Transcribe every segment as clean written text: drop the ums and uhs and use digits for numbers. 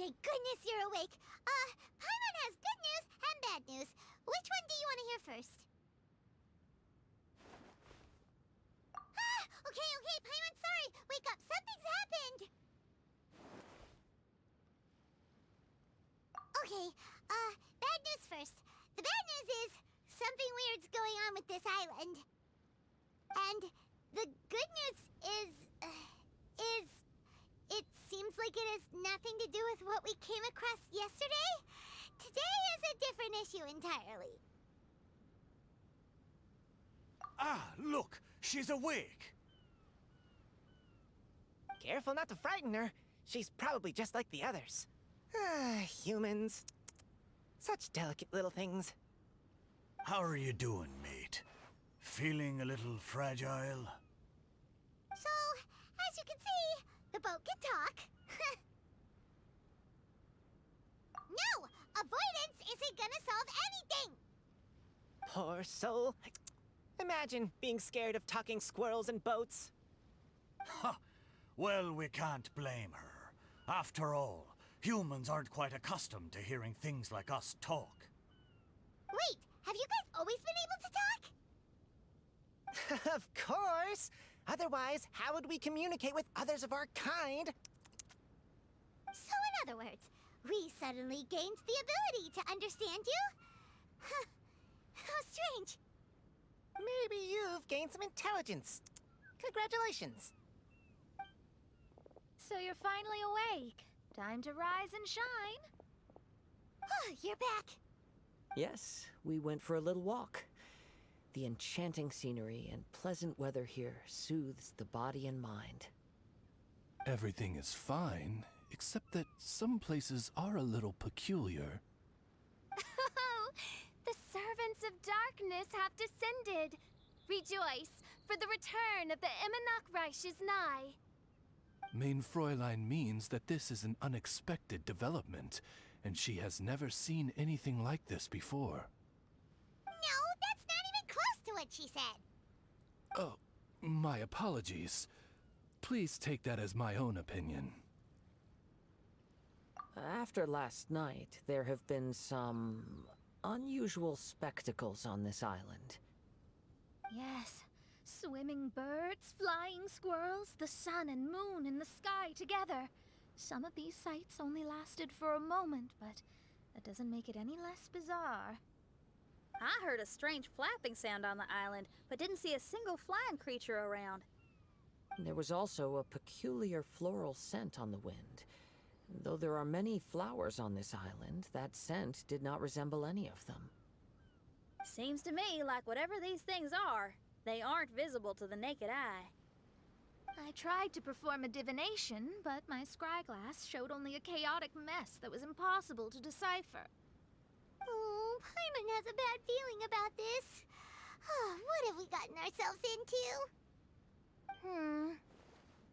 thank goodness you're awake. Paimon has good news and bad news. Which one do you want to hear first? Okay, Paimon, sorry. Wake up, something's happened. Okay, bad news first. The bad news is something weird's going on with this island. And the good news is it seems like it has nothing to do with what we came across yesterday. Today is a different issue entirely. Ah, look, she's awake. Careful not to frighten her. She's probably just like the others. Humans. Such delicate little things. How are you doing, mate? Feeling a little fragile? So, as you can see, the boat can talk. No! Avoidance isn't gonna solve anything! Poor soul. Imagine being scared of talking squirrels and boats. Ha! Well, we can't blame her. After all, humans aren't quite accustomed to hearing things like us talk. Wait, have you guys always been able to talk? Of course! Otherwise, how would we communicate with others of our kind? So in other words, we suddenly gained the ability to understand you? Huh. How strange. Maybe you've gained some intelligence. Congratulations. So you're finally awake. Time to rise and shine. You're back. Yes, we went for a little walk. The enchanting scenery and pleasant weather here soothes the body and mind. Everything is fine, except that some places are a little peculiar. Oh, the servants of darkness have descended. Rejoice, for the return of the Eminach Reich is nigh. Mein Fräulein means that this is an unexpected development, and she has never seen anything like this before. No, that's not even close to what she said. Oh, my apologies. Please take that as my own opinion. After last night, there have been some unusual spectacles on this island. Yes, swimming birds, flying squirrels, the sun and moon in the sky together. Some of these sights only lasted for a moment, but that doesn't make it any less bizarre. I heard a strange flapping sound on the island, but didn't see a single flying creature around. There was also a peculiar floral scent on the wind. Though there are many flowers on this island, that scent did not resemble any of them. Seems to me like whatever these things are, they aren't visible to the naked eye. I tried to perform a divination, but my scryglass showed only a chaotic mess that was impossible to decipher. Oh, Paimon has a bad feeling about this. What have we gotten ourselves into?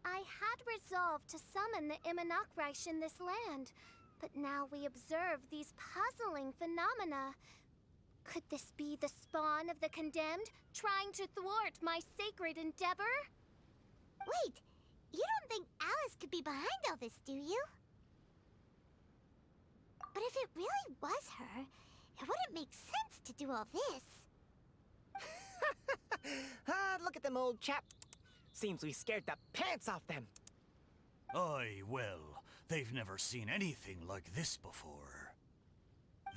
I had resolved to summon the Eminach Reich in this land, but now we observe these puzzling phenomena. Could this be the spawn of the condemned, trying to thwart my sacred endeavor? Wait, you don't think Alice could be behind all this, do you? But if it really was her, it wouldn't make sense to do all this. Look at them, old chap. Seems we scared the pants off them. Aye, well, they've never seen anything like this before.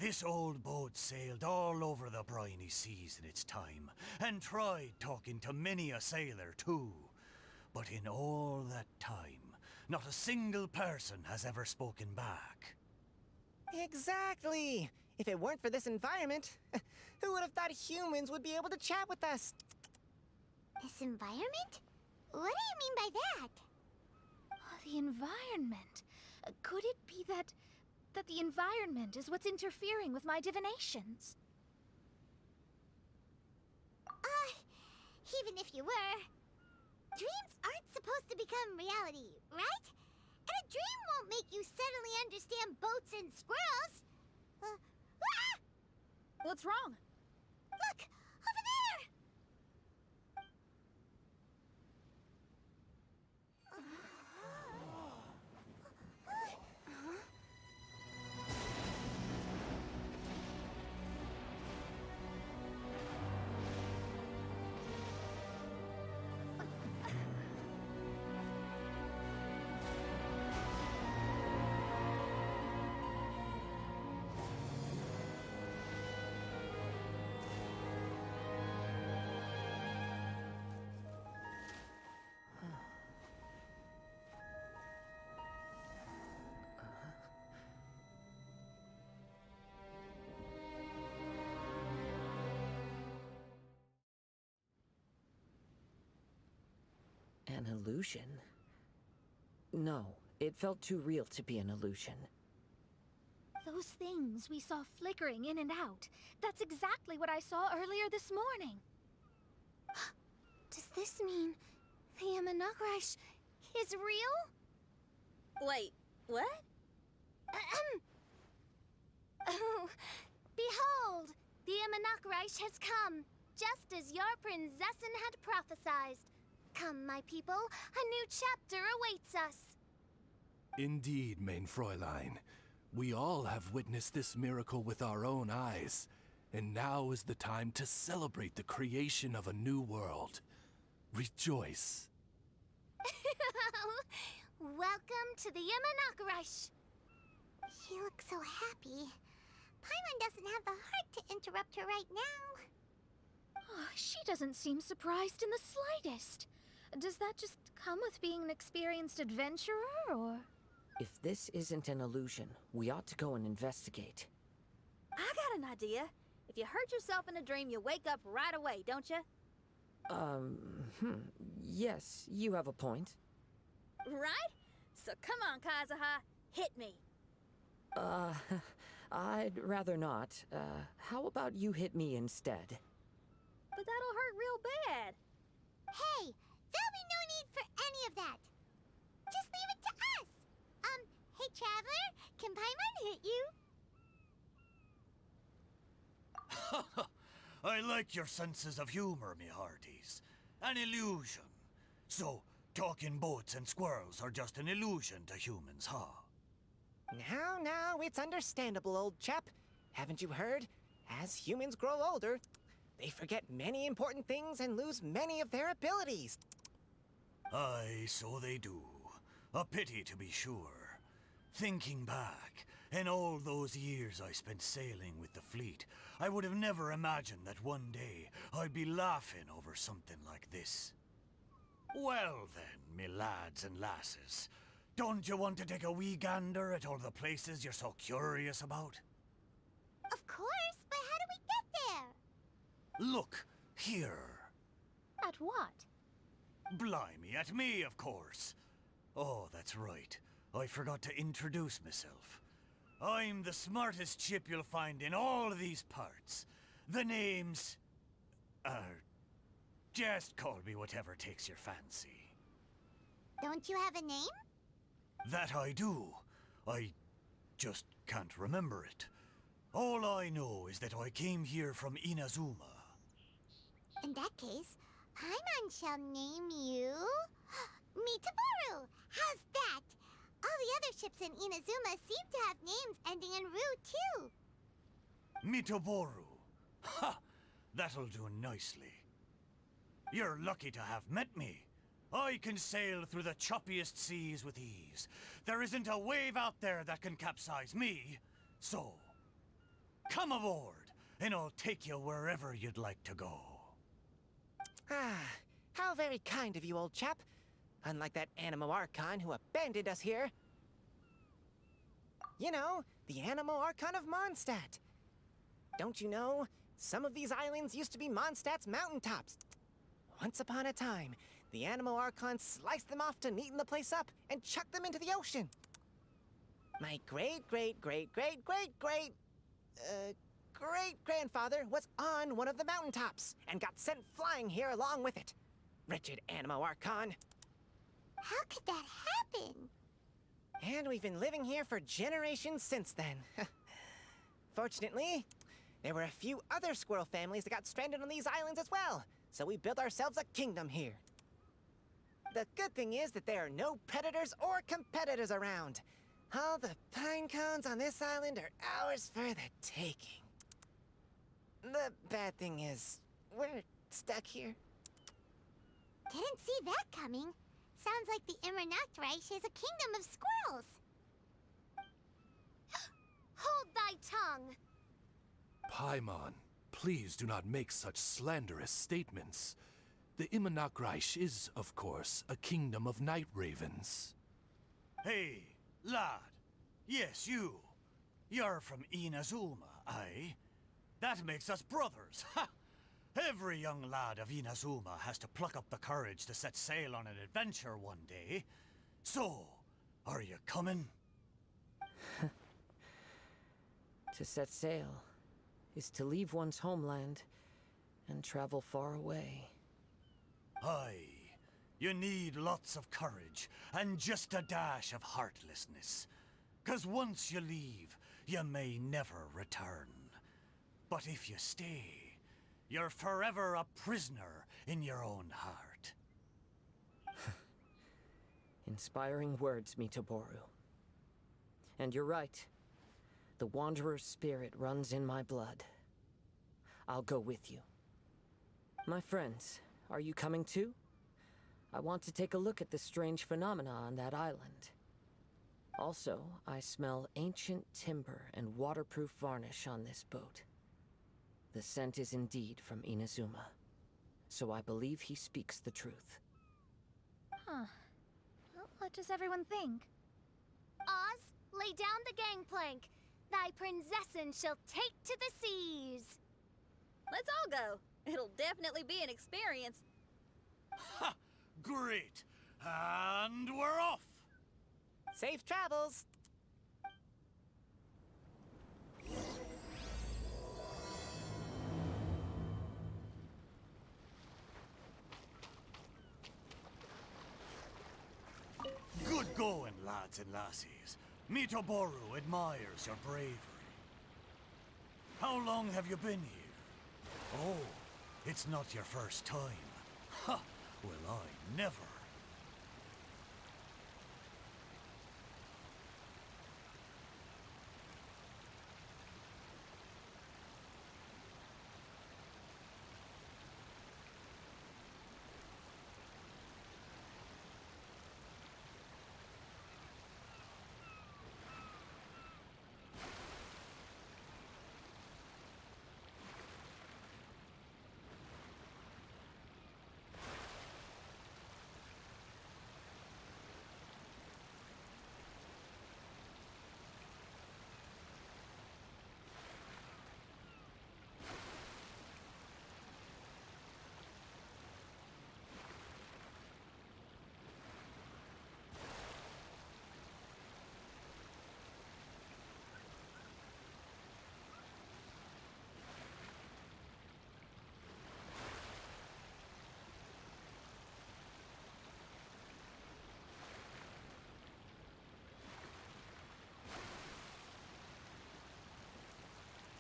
This old boat sailed all over the briny seas in its time, and tried talking to many a sailor too. But in all that time, not a single person has ever spoken back. Exactly. If it weren't for this environment, who would have thought humans would be able to chat with us? This environment? What do you mean by that? Oh, the environment. Could it be that the environment is what's interfering with my divinations? Even if you were, dreams aren't supposed to become reality, right? And a dream won't make you suddenly understand boats and squirrels. What's wrong? Look! Over there! An illusion? No, it felt too real to be an illusion. Those things we saw flickering in and out. That's exactly what I saw earlier this morning. Does this mean the Imanakrish is real? Wait, what? Oh, behold! The Imanakrish has come, just as your prinzessin had prophesied. Come, my people, a new chapter awaits us. Indeed, mein Fräulein. We all have witnessed this miracle with our own eyes, and now is the time to celebrate the creation of a new world. Rejoice. Welcome to the Imanakrish. She looks so happy. Paimon doesn't have the heart to interrupt her right now. Oh, she doesn't seem surprised in the slightest. Does that just come with being an experienced adventurer, or...? If this isn't an illusion, we ought to go and investigate. I got an idea. If you hurt yourself in a dream, you wake up right away, don't you? Yes, you have a point. Right? So come on, Kazuha, hit me. I'd rather not. How about you hit me instead? But that'll hurt real bad. Hey, there'll be no need for any of that. Just leave it to us. Hey, Traveler, can Paimon hit you? I like your senses of humor, me hearties. An illusion. So, talking boats and squirrels are just an illusion to humans, huh? Now, it's understandable, old chap. Haven't you heard? As humans grow older, they forget many important things and lose many of their abilities. Aye, so they do. A pity, to be sure. Thinking back, in all those years I spent sailing with the fleet, I would have never imagined that one day I'd be laughing over something like this. Well then, me lads and lasses, don't you want to take a wee gander at all the places you're so curious about? Of course, but how do we get there? Look, here. At what? Blimey, at me, of course. Oh, that's right. I forgot to introduce myself. I'm the smartest chip you'll find in all of these parts. The name's... just call me whatever takes your fancy. Don't you have a name? That I do. I just can't remember it. All I know is that I came here from Inazuma. In that case, Paimon shall name you... Mitaboru! How's that? All the other ships in Inazuma seem to have names ending in Ru, too. Mitoboru. Ha! That'll do nicely. You're lucky to have met me. I can sail through the choppiest seas with ease. There isn't a wave out there that can capsize me. So, come aboard, and I'll take you wherever you'd like to go. Ah, how very kind of you, old chap. Unlike that Animo Archon who abandoned us here. You know, the Animo Archon of Mondstadt. Don't you know, some of these islands used to be Mondstadt's mountaintops. Once upon a time, the Animo Archon sliced them off to neaten the place up and chucked them into the ocean. My great-grandfather was on one of the mountaintops and got sent flying here along with it. Wretched Animo Archon. How could that happen? And we've been living here for generations since then. Fortunately, there were a few other squirrel families that got stranded on these islands as well, so we built ourselves a kingdom here. The good thing is that there are no predators or competitors around. All the pine cones on this island are ours for the taking. The bad thing is, we're stuck here. Didn't see that coming. Sounds like the Imanakrish is a kingdom of squirrels. Hold thy tongue! Paimon, please do not make such slanderous statements. The Imanakrish is, of course, a kingdom of night ravens. Hey, lad. Yes, you. You're from Inazuma, aye? That makes us brothers, ha! Every young lad of Inazuma has to pluck up the courage to set sail on an adventure one day. So, are you coming? To set sail is to leave one's homeland and travel far away. Aye. You need lots of courage and just a dash of heartlessness. 'Cause once you leave, you may never return. But if you stay, you're forever a prisoner in your own heart. Inspiring words, Mitoboru. And you're right. The Wanderer's spirit runs in my blood. I'll go with you. My friends, are you coming too? I want to take a look at the strange phenomena on that island. Also, I smell ancient timber and waterproof varnish on this boat. The scent is indeed from Inazuma, so I believe he speaks the truth. Huh. Well, what does everyone think? Oz, lay down the gangplank. Thy princessin shall take to the seas. Let's all go. It'll definitely be an experience. Ha! Great! And we're off! Safe travels! Good going, lads and lassies. Mitoboru admires your bravery. How long have you been here? Oh, it's not your first time. Ha! Well, I never.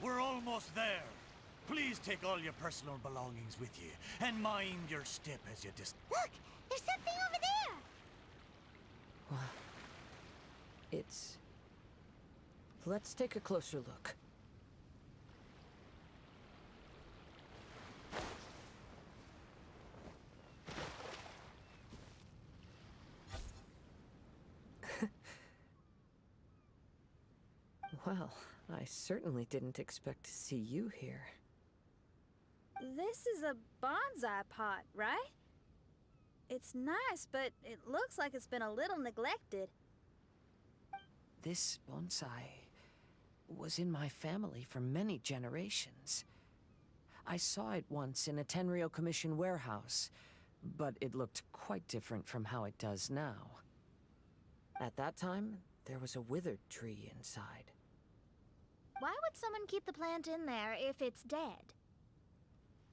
We're almost there. Please take all your personal belongings with you, and mind your step as you Look! There's something over there! It's... Let's take a closer look. Well, I certainly didn't expect to see you here. This is a bonsai pot, right? It's nice, but it looks like it's been a little neglected. This bonsai was in my family for many generations. I saw it once in a Tenryo Commission warehouse, but it looked quite different from how it does now. At that time, there was a withered tree inside. Why would someone keep the plant in there if it's dead?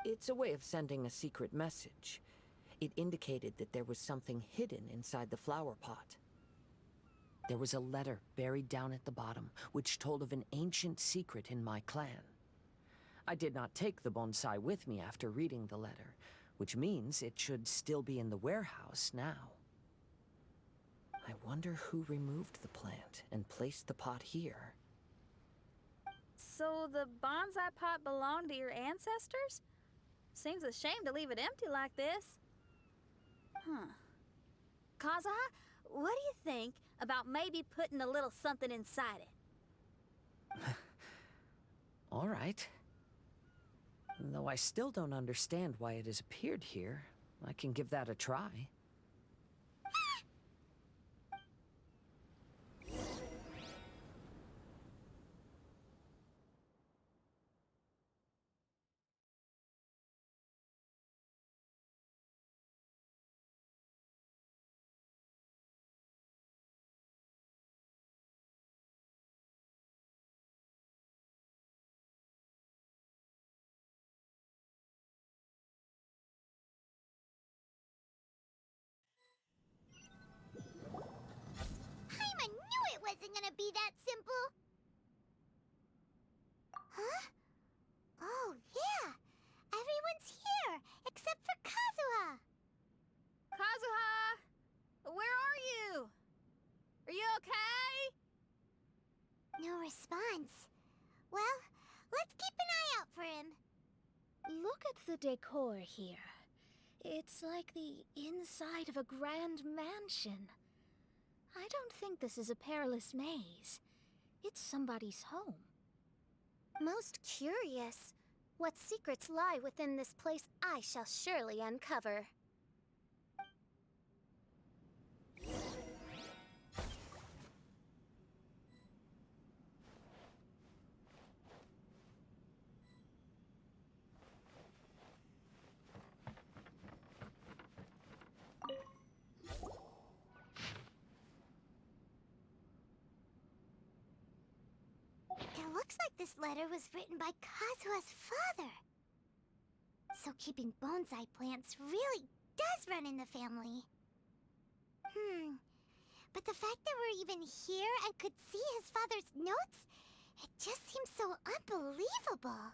It's a way of sending a secret message. It indicated that there was something hidden inside the flower pot. There was a letter buried down at the bottom, which told of an ancient secret in my clan. I did not take the bonsai with me after reading the letter, which means it should still be in the warehouse now. I wonder who removed the plant and placed the pot here. So the bonsai pot belonged to your ancestors? Seems a shame to leave it empty like this. Huh. Kazuha, what do you think about maybe putting a little something inside it? All right. Though I still don't understand why it has appeared here, I can give that a try. wasn't gonna be that simple. Huh? Oh, yeah. Everyone's here, except for Kazuha. Kazuha! Where are you? Are you okay? No response. Well, let's keep an eye out for him. Look at the decor here. It's like the inside of a grand mansion. I don't think this is a perilous maze. It's somebody's home. Most curious. What secrets lie within this place I shall surely uncover. It looks like this letter was written by Kazuha's father. So keeping bonsai plants really does run in the family. But the fact that we're even here and could see his father's notes, it just seems so unbelievable.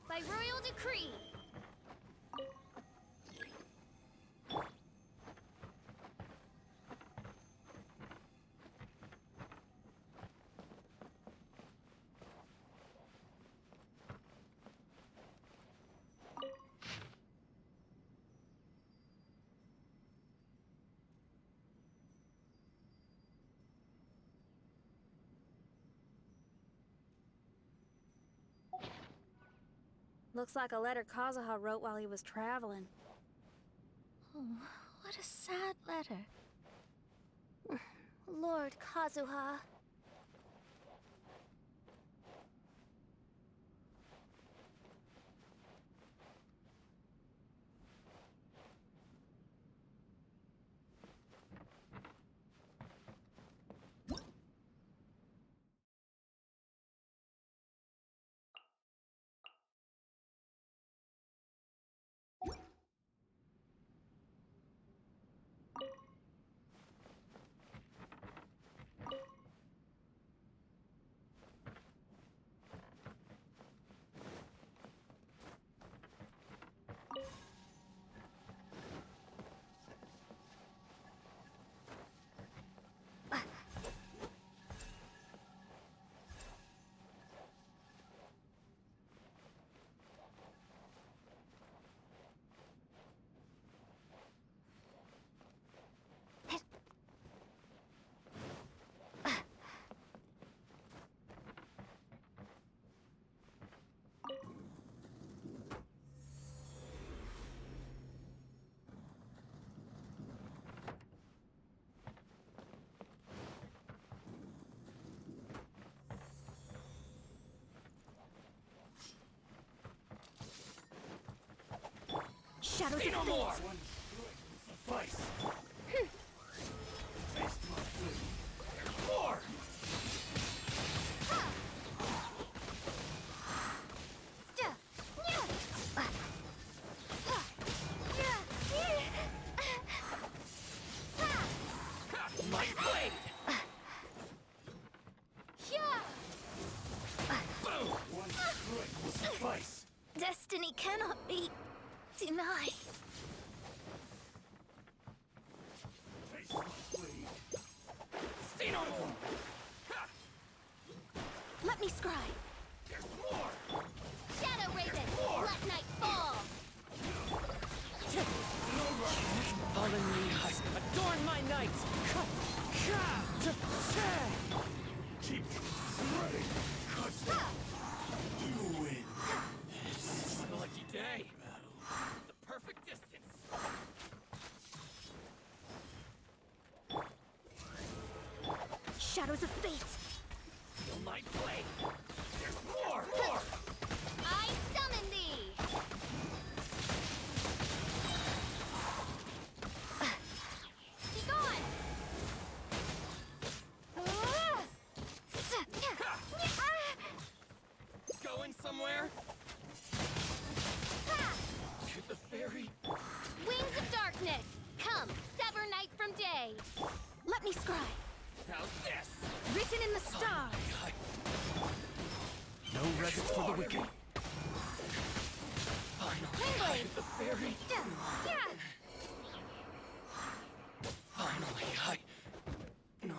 By royal decree. Looks like a letter Kazuha wrote while he was traveling. Oh, what a sad letter. Lord Kazuha. Shadows of fate. One strike will suffice. Taste my food. There's more! My blade! Boom! One strike will suffice. Destiny cannot be denied. Taste my blade. See no more! Let me scry. There's more! Shadow Raven, more. let night fall. Fallen leaves, adorn my night! Keep ready. Cut. You win. This is a lucky day. The perfect distance. Shadows of fate. Feel my blade. There's more! I summon thee. Be gone. Going somewhere? To the ferry? Wings of darkness, come, sever night from day. Let me scry. How's this? Written in the stars. No rest for the wicked. Windblade. The ferry? Finally, No.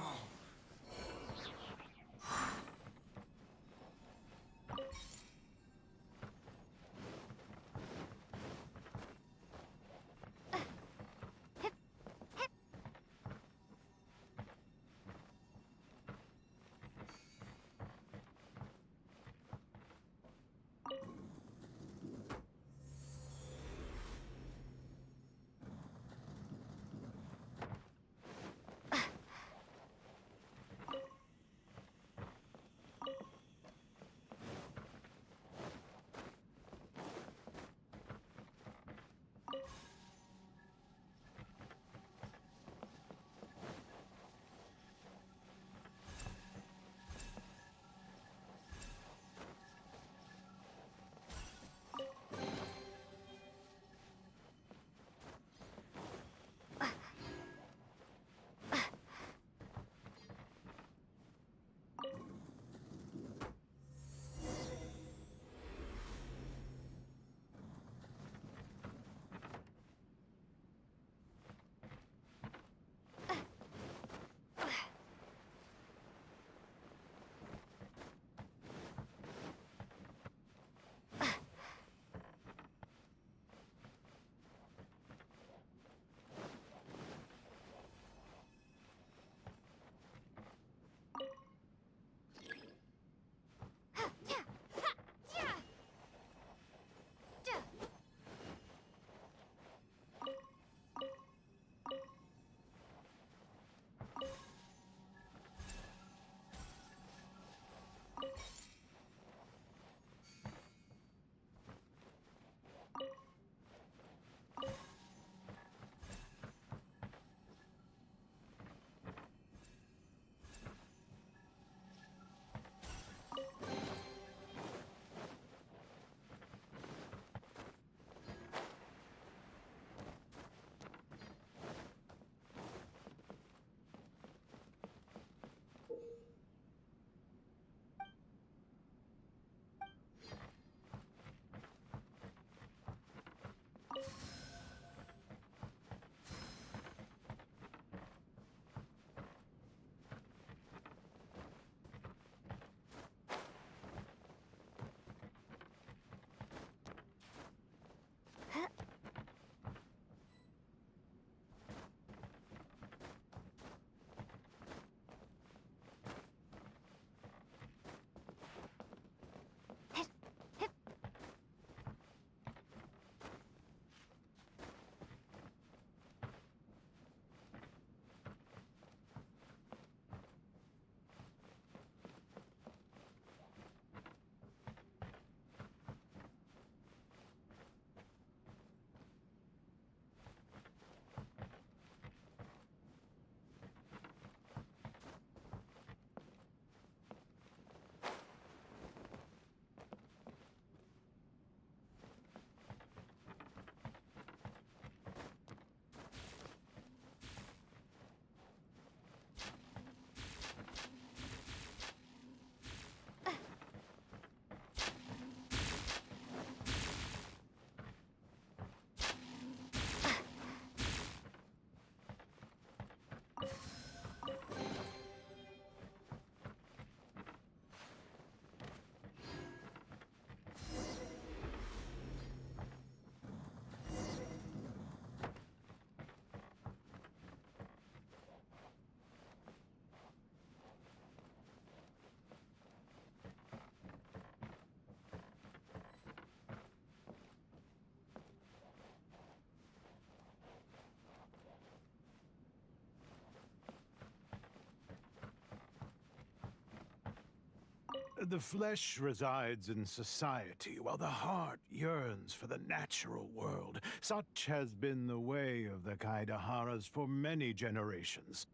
The flesh resides in society, while the heart yearns for the natural world. Such has been the way of the Kaidaharas for many generations.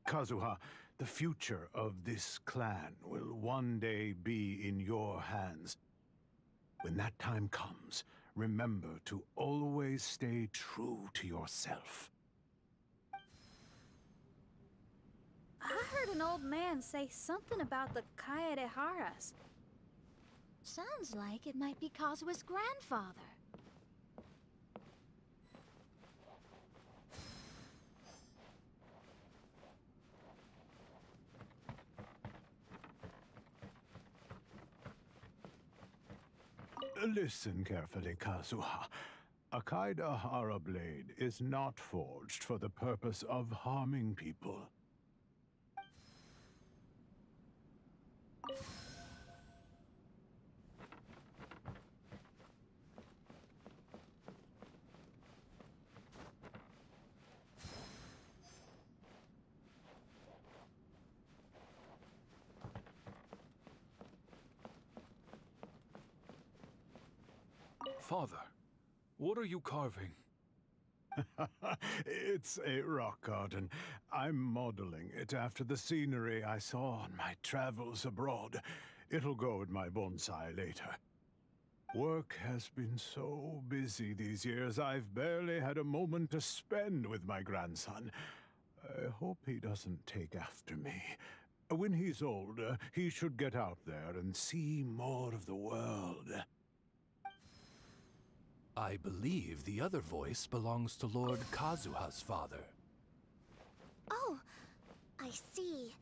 Kazuha, the future of this clan will one day be in your hands. When that time comes, remember to always stay true to yourself. I heard an old man say something about the Kaedeharas. Sounds like it might be Kazuha's grandfather. Listen carefully, Kazuha. A Kaidahara blade is not forged for the purpose of harming people. Father, what are you carving? It's a rock garden. I'm modeling it after the scenery I saw on my travels abroad. It'll go in my bonsai later. Work has been so busy these years, I've barely had a moment to spend with my grandson. I hope he doesn't take after me. When he's older, he should get out there and see more of the world. I believe the other voice belongs to Lord Kazuha's father. Oh, I see.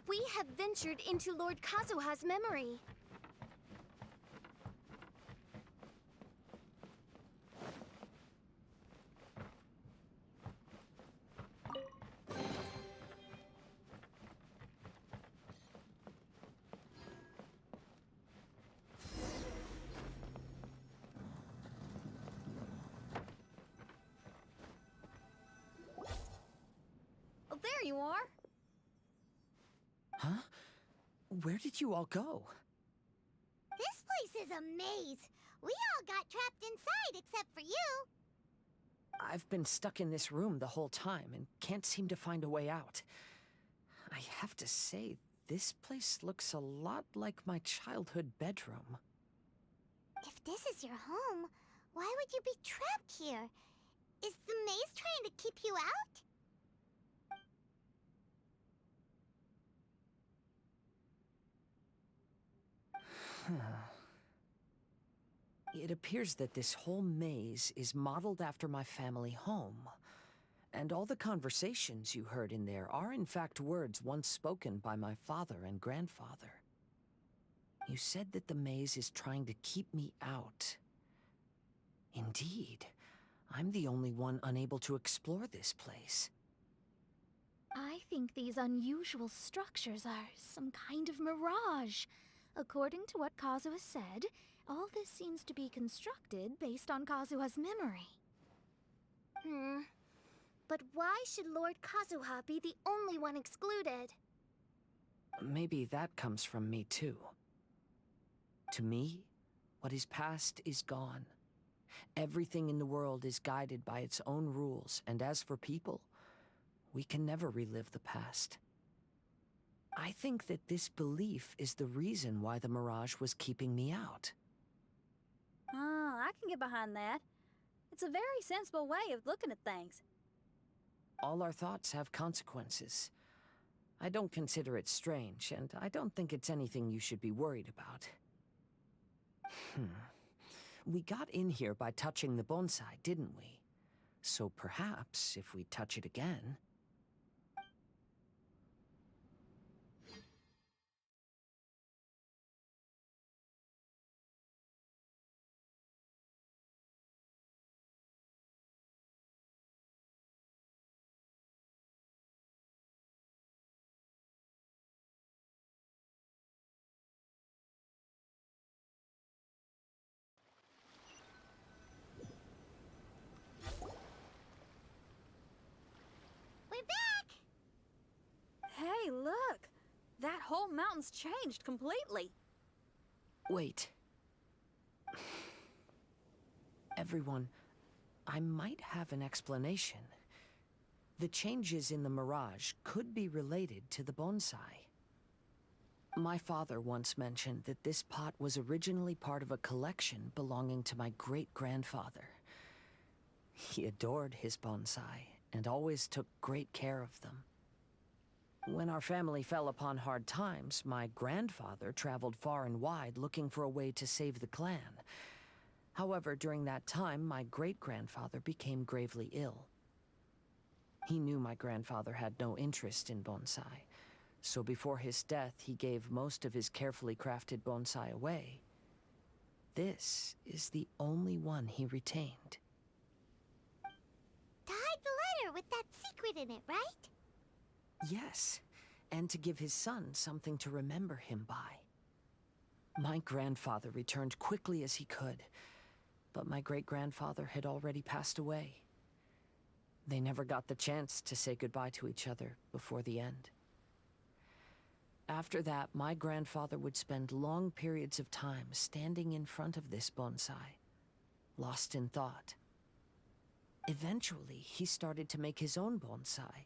We have ventured into Lord Kazuha's memory. Oh, there you are. Huh? Where did you all go? This place is a maze. We all got trapped inside except for you. I've been stuck in this room the whole time and can't seem to find a way out. I have to say, this place looks a lot like my childhood bedroom. If this is your home, why would you be trapped here? Is the maze trying to keep you out? It appears that this whole maze is modeled after my family home. And all the conversations you heard in there are in fact words once spoken by my father and grandfather. You said that the maze is trying to keep me out. Indeed, I'm the only one unable to explore this place. I think these unusual structures are some kind of mirage. According to what Kazuha said, all this seems to be constructed based on Kazuha's memory. But why should Lord Kazuha be the only one excluded? Maybe that comes from me too. To me, what is past is gone. Everything in the world is guided by its own rules, and as for people, we can never relive the past. I think that this belief is the reason why the mirage was keeping me out. Oh, I can get behind that. It's a very sensible way of looking at things. All our thoughts have consequences. I don't consider it strange, and I don't think it's anything you should be worried about. We got in here by touching the bonsai, didn't we? So perhaps, if we touch it again... whole mountain's changed completely. Wait. Everyone, I might have an explanation. The changes in the mirage could be related to the bonsai. My father once mentioned that this pot was originally part of a collection belonging to my great-grandfather. He adored his bonsai and always took great care of them. When our family fell upon hard times, my grandfather traveled far and wide looking for a way to save the clan. However, during that time, my great-grandfather became gravely ill. He knew my grandfather had no interest in bonsai, so before his death, he gave most of his carefully crafted bonsai away. This is the only one he retained. To hide the letter with that secret in it, right? Yes, and to give his son something to remember him by. My grandfather returned quickly as he could, but my great-grandfather had already passed away. They never got the chance to say goodbye to each other before the end. After that, my grandfather would spend long periods of time standing in front of this bonsai, lost in thought. Eventually, he started to make his own bonsai.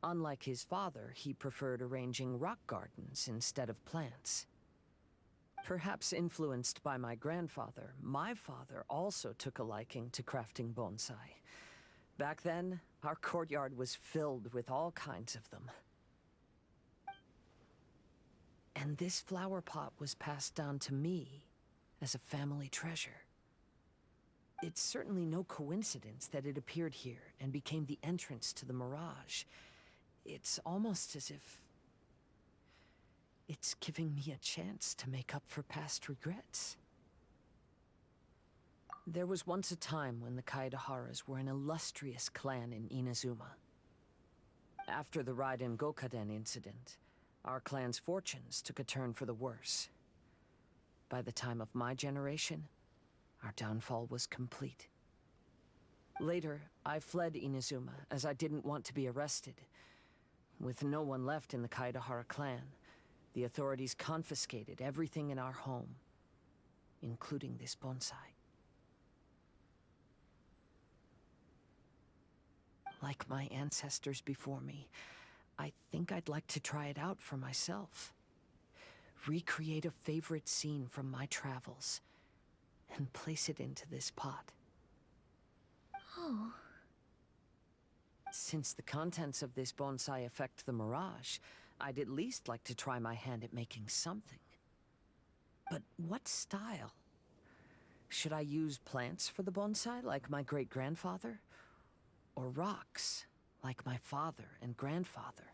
Unlike his father, he preferred arranging rock gardens instead of plants. Perhaps influenced by my grandfather, my father also took a liking to crafting bonsai. Back then, our courtyard was filled with all kinds of them. And this flower pot was passed down to me as a family treasure. It's certainly no coincidence that it appeared here and became the entrance to the mirage. It's almost as if it's giving me a chance to make up for past regrets. There was once a time when the Kaidaharas were an illustrious clan in Inazuma. After the Raiden Gokaden incident, our clan's fortunes took a turn for the worse. By the time of my generation, our downfall was complete. Later, I fled Inazuma as I didn't want to be arrested. With no one left in the Kaidahara clan, the authorities confiscated everything in our home, including this bonsai. Like my ancestors before me, I think I'd like to try it out for myself. Recreate a favorite scene from my travels, and place it into this pot. Oh. Since the contents of this bonsai affect the mirage, I'd at least like to try my hand at making something. But what style? Should I use plants for the bonsai, like my great-grandfather? Or rocks, like my father and grandfather?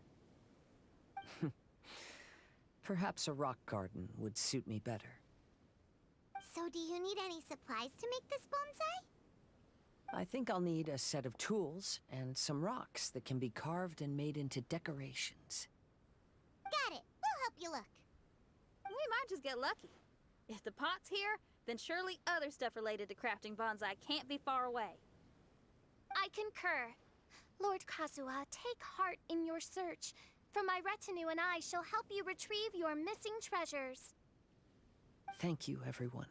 Perhaps a rock garden would suit me better. So do you need any supplies to make this bonsai? I think I'll need a set of tools and some rocks that can be carved and made into decorations. Got it. We'll help you look. We might just get lucky. If the pot's here, then surely other stuff related to crafting bonsai can't be far away. I concur. Lord Kazuha, take heart in your search, for my retinue and I shall help you retrieve your missing treasures. Thank you, everyone.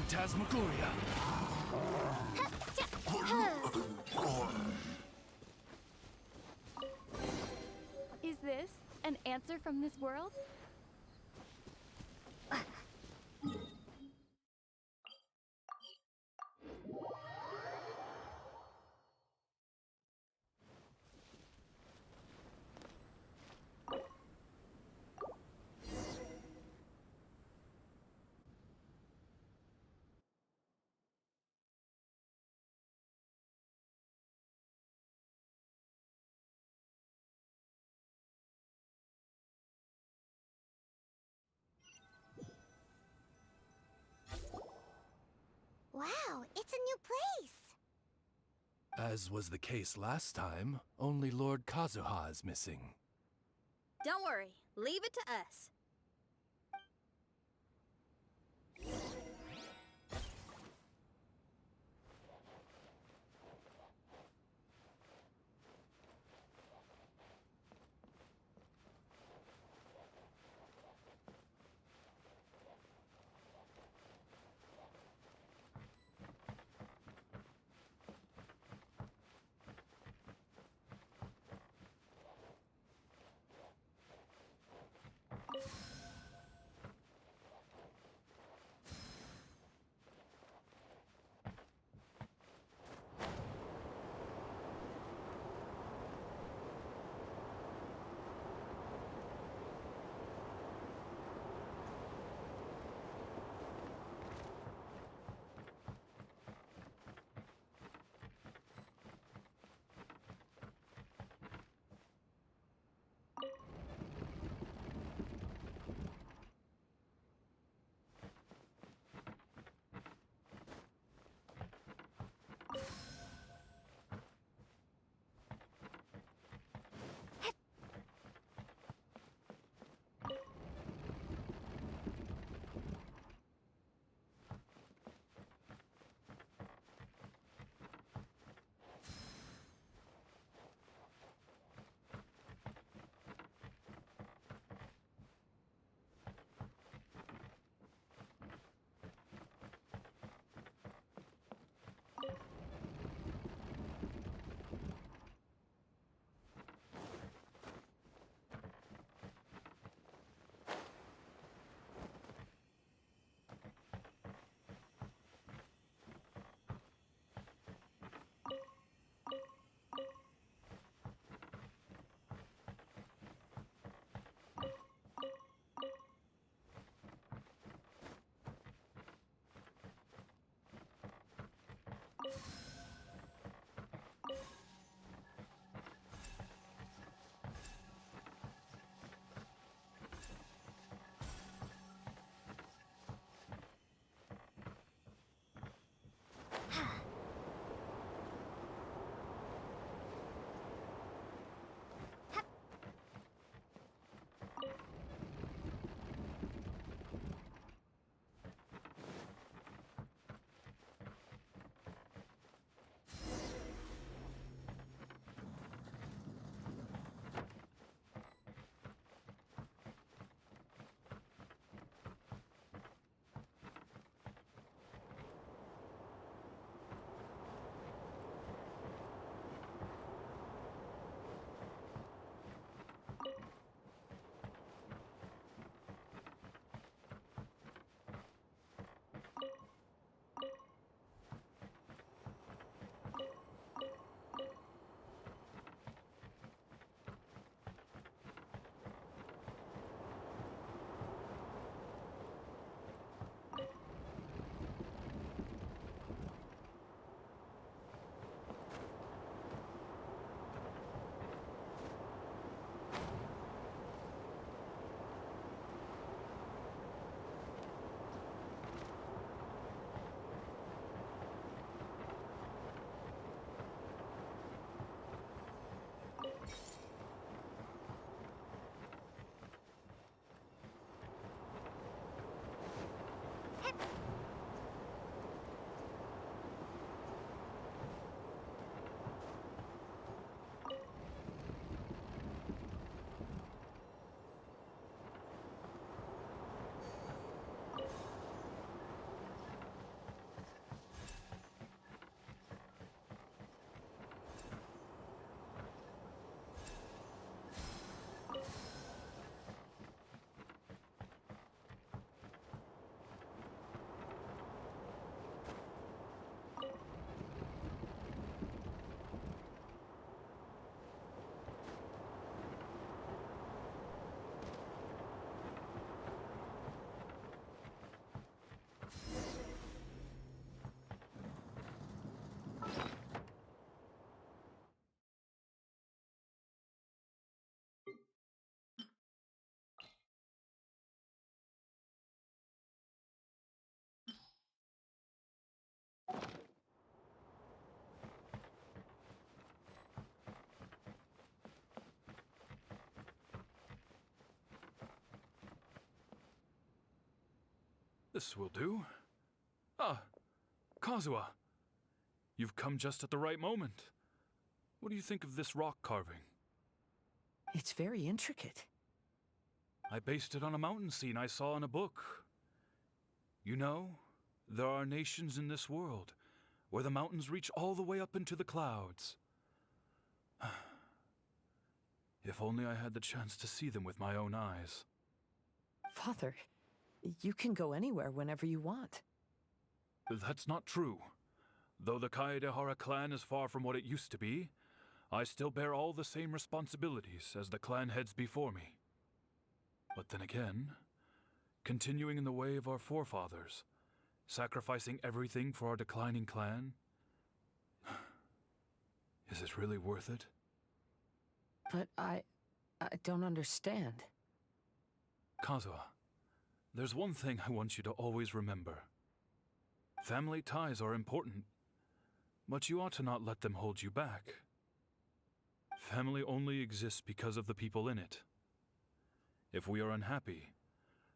Phantasmagoria. Is this an answer from this world? Wow, it's a new place. As was the case last time, only Lord Kazuha is missing. Don't worry, leave it to us. This will do. Ah, Kazuha. You've come just at the right moment. What do you think of this rock carving? It's very intricate. I based it on a mountain scene I saw in a book. You know, there are nations in this world where the mountains reach all the way up into the clouds. If only I had the chance to see them with my own eyes. Father, you can go anywhere whenever you want. That's not true. Though the Kaedehara clan is far from what it used to be, I still bear all the same responsibilities as the clan heads before me. But then again, continuing in the way of our forefathers, sacrificing everything for our declining clan, is it really worth it? But I don't understand. Kazuha, there's one thing I want you to always remember. Family ties are important, but you ought to not let them hold you back. Family only exists because of the people in it. If we are unhappy,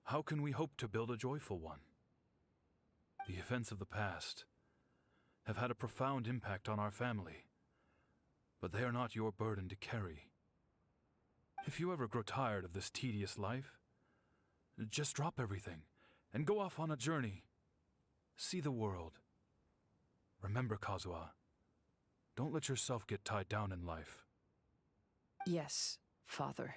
how can we hope to build a joyful one? The events of the past have had a profound impact on our family, but they are not your burden to carry. If you ever grow tired of this tedious life, just drop everything and go off on a journey. See the world. Remember, Kazuha, don't let yourself get tied down in life. Yes, Father.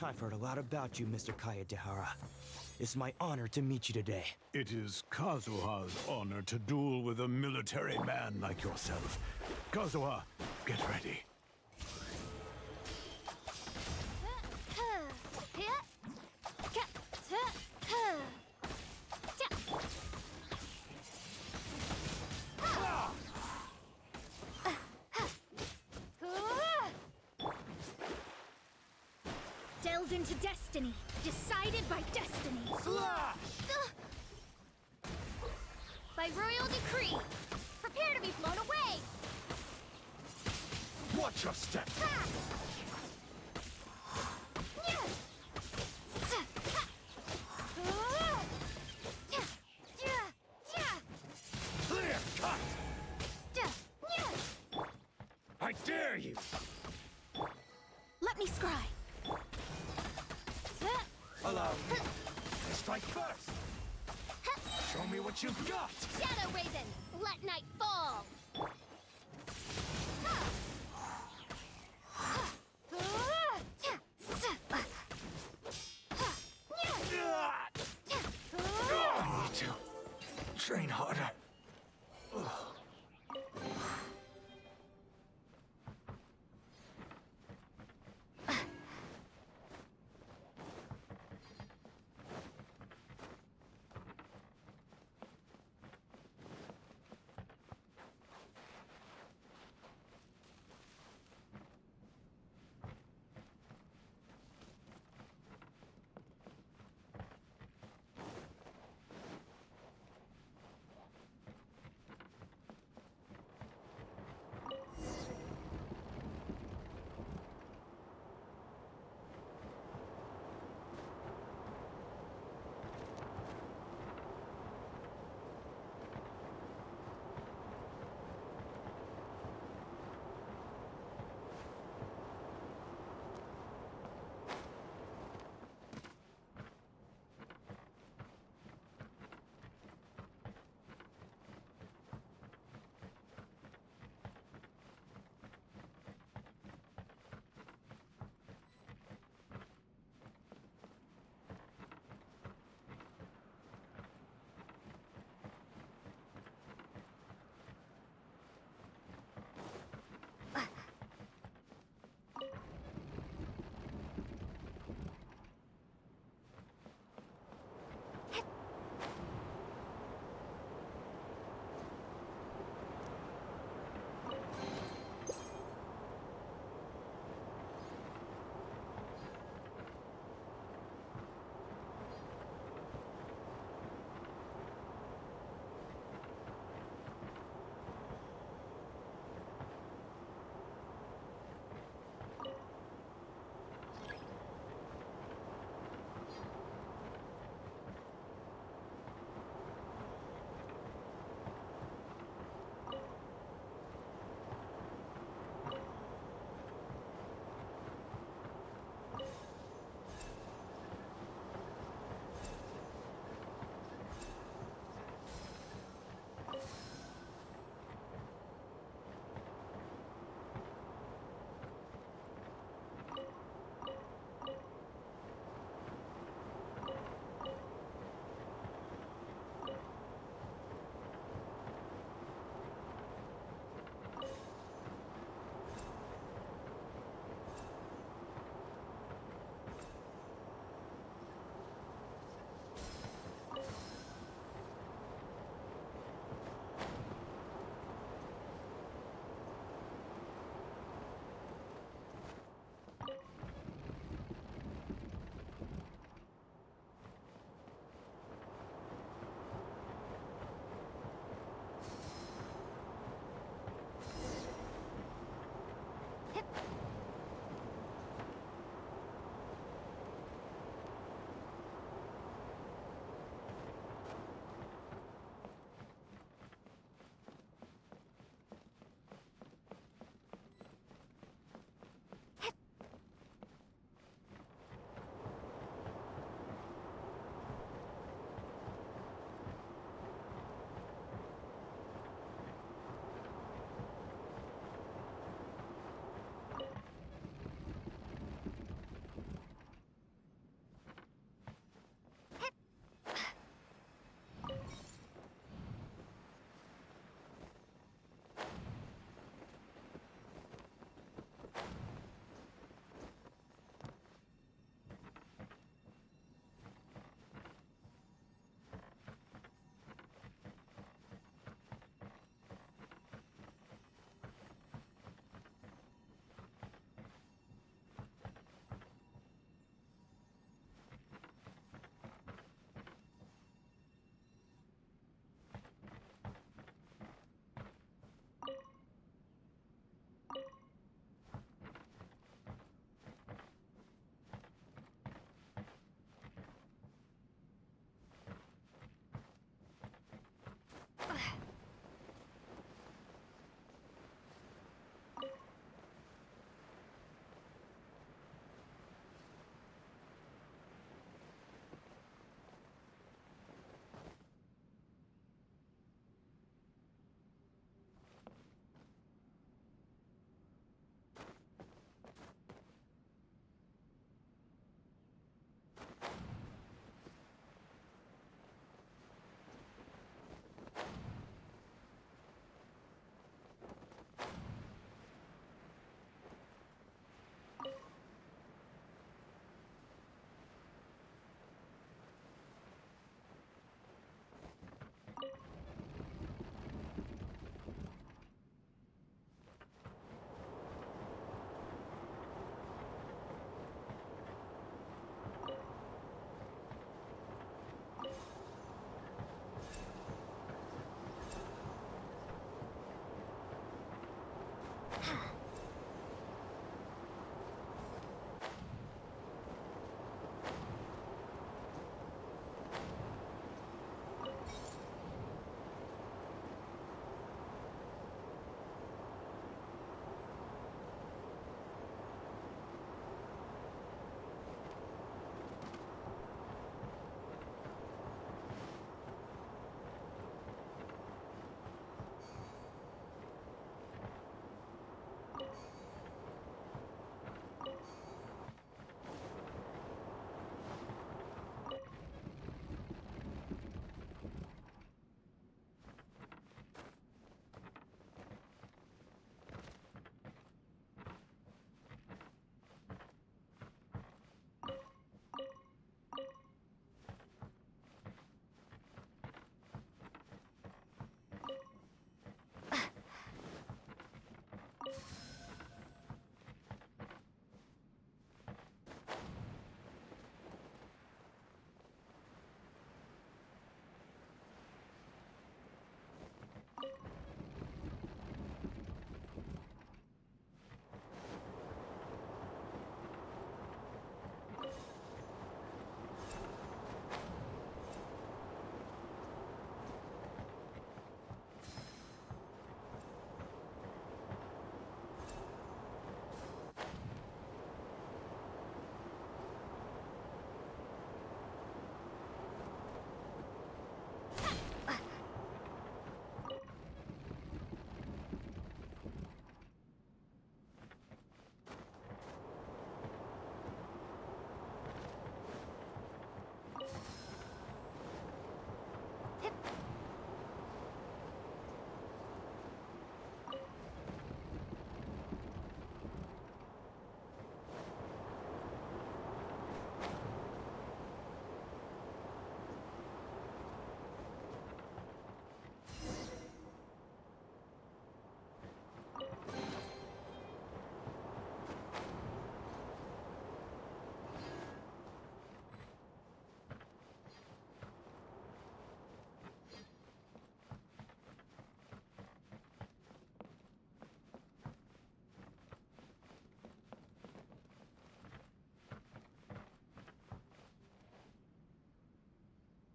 I've heard a lot about you, Mr. Kaedehara. It's my honor to meet you today. It is Kazuha's honor to duel with a military man like yourself. Kazuha, get ready. Delve into destiny, decided by destiny. By royal decree, prepare to be blown away! Watch your step. Clear cut! I dare you! Let me scry. Allow me to strike first. Show me what you've got. Shadow Raven, let night fall! I need to train harder.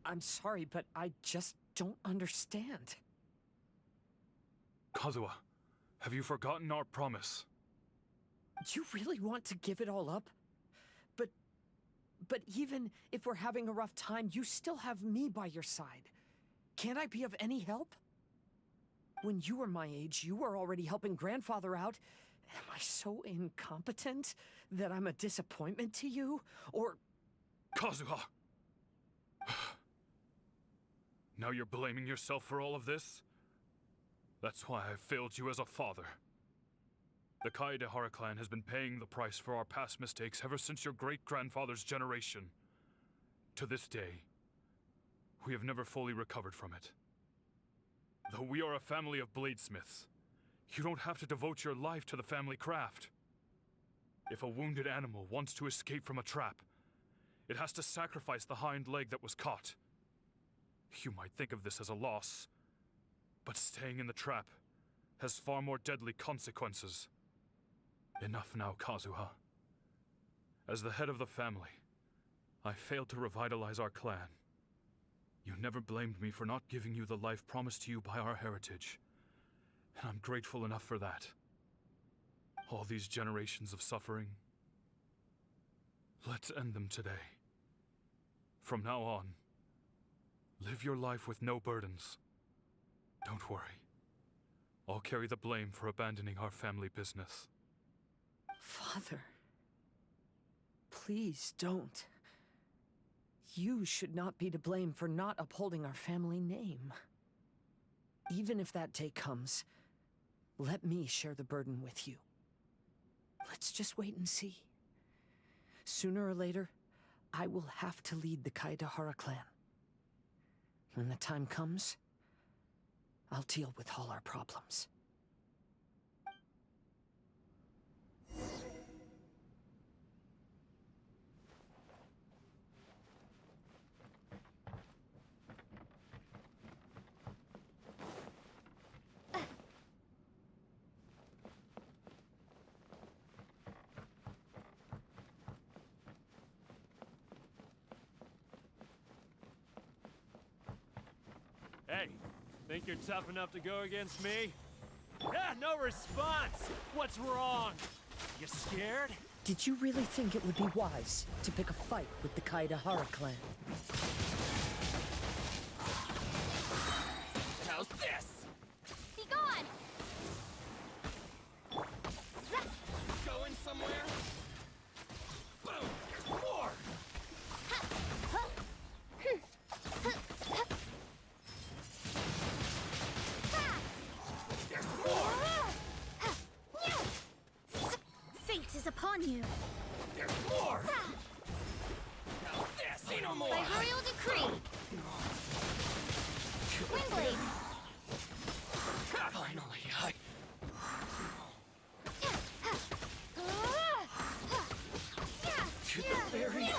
I'm sorry, but I just don't understand. Kazuha, have you forgotten our promise? You really want to give it all up? But even if we're having a rough time, you still have me by your side. Can't I be of any help? When you were my age, you were already helping Grandfather out. Am I so incompetent that I'm a disappointment to you? Or... Kazuha! Now you're blaming yourself for all of this? That's why I failed you as a father. The Kaedehara clan has been paying the price for our past mistakes ever since your great-grandfather's generation. To this day, we have never fully recovered from it. Though we are a family of bladesmiths, you don't have to devote your life to the family craft. If a wounded animal wants to escape from a trap, it has to sacrifice the hind leg that was caught. You might think of this as a loss, but staying in the trap has far more deadly consequences. Enough now, Kazuha. As the head of the family, I failed to revitalize our clan. You never blamed me for not giving you the life promised to you by our heritage, and I'm grateful enough for that. All these generations of suffering, let's end them today. From now on, live your life with no burdens. Don't worry. I'll carry the blame for abandoning our family business. Father, please don't. You should not be to blame for not upholding our family name. Even if that day comes, let me share the burden with you. Let's just wait and see. Sooner or later, I will have to lead the Kaedehara clan. When the time comes, I'll deal with all our problems. Hey, think you're tough enough to go against me? Ah, no response! What's wrong? You scared? Did you really think it would be wise to pick a fight with the Kaedehara clan? How's this? Be gone! Going somewhere? Boom! There's more! There's more! Fate is upon you. There's more! How's this? Say no more! By royal decree. Windblade. Finally, to the very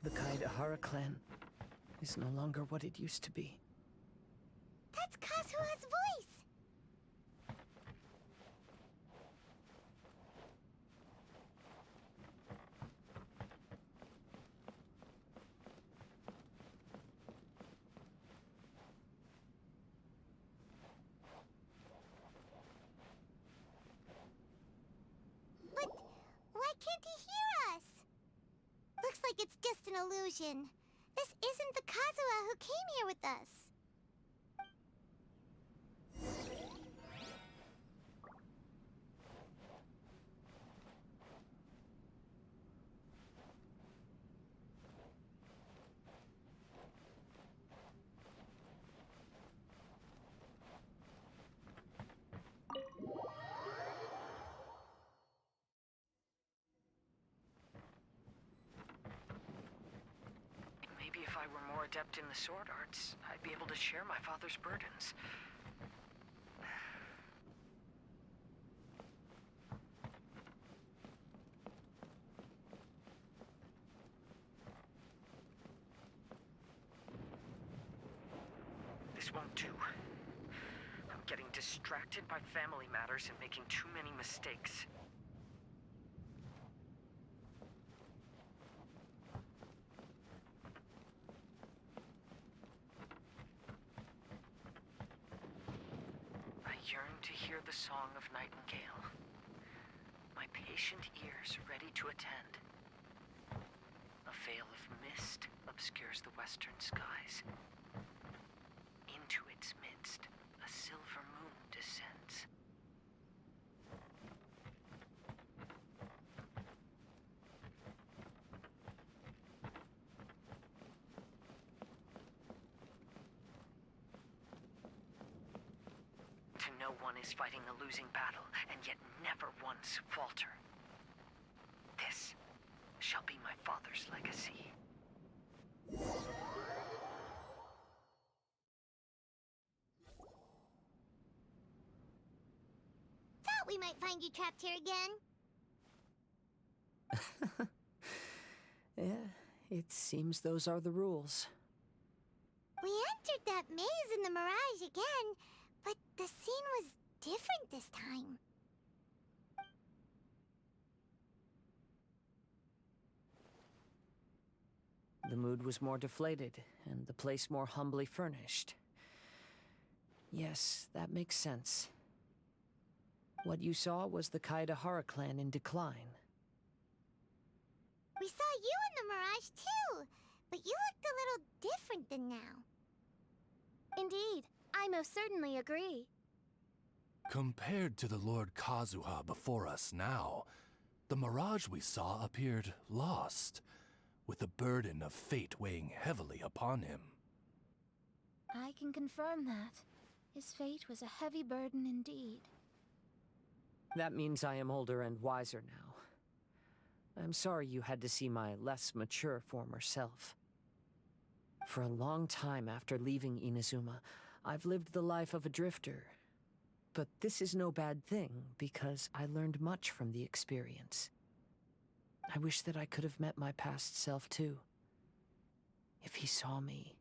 The Kaedehara clan is no longer what it used to be. That's Kazuha's voice! But why can't he hear us? Looks like it's just an illusion. This isn't the Kazuha who came here with us. Maybe if I were more adept in the sword arts, I'd be able to share my father's burdens. This won't do. getting distracted by family matters and making too many mistakes. I yearn to hear the song of Nightingale. My patient ears ready to attend. A veil of mist obscures the western skies. Into its midst, a silver moon descends. To know one is fighting a losing battle, and yet never once falter. This shall be my father's legacy. Thought we might find you trapped here again. Yeah, it seems those are the rules. We entered that maze in the Mirage again, but the scene was different this time. The mood was more deflated, and the place more humbly furnished. Yes, that makes sense. What you saw was the Kaedahara clan in decline. We saw you in the Mirage too, but you looked a little different than now. Indeed, I most certainly agree. Compared to the Lord Kazuha before us now, the mirage we saw appeared lost, with the burden of fate weighing heavily upon him. I can confirm that. His fate was a heavy burden indeed. That means I am older and wiser now. I'm sorry you had to see my less mature former self. For a long time after leaving Inazuma, I've lived the life of a drifter. But this is no bad thing, because I learned much from the experience. I wish that I could have met my past self too. If he saw me,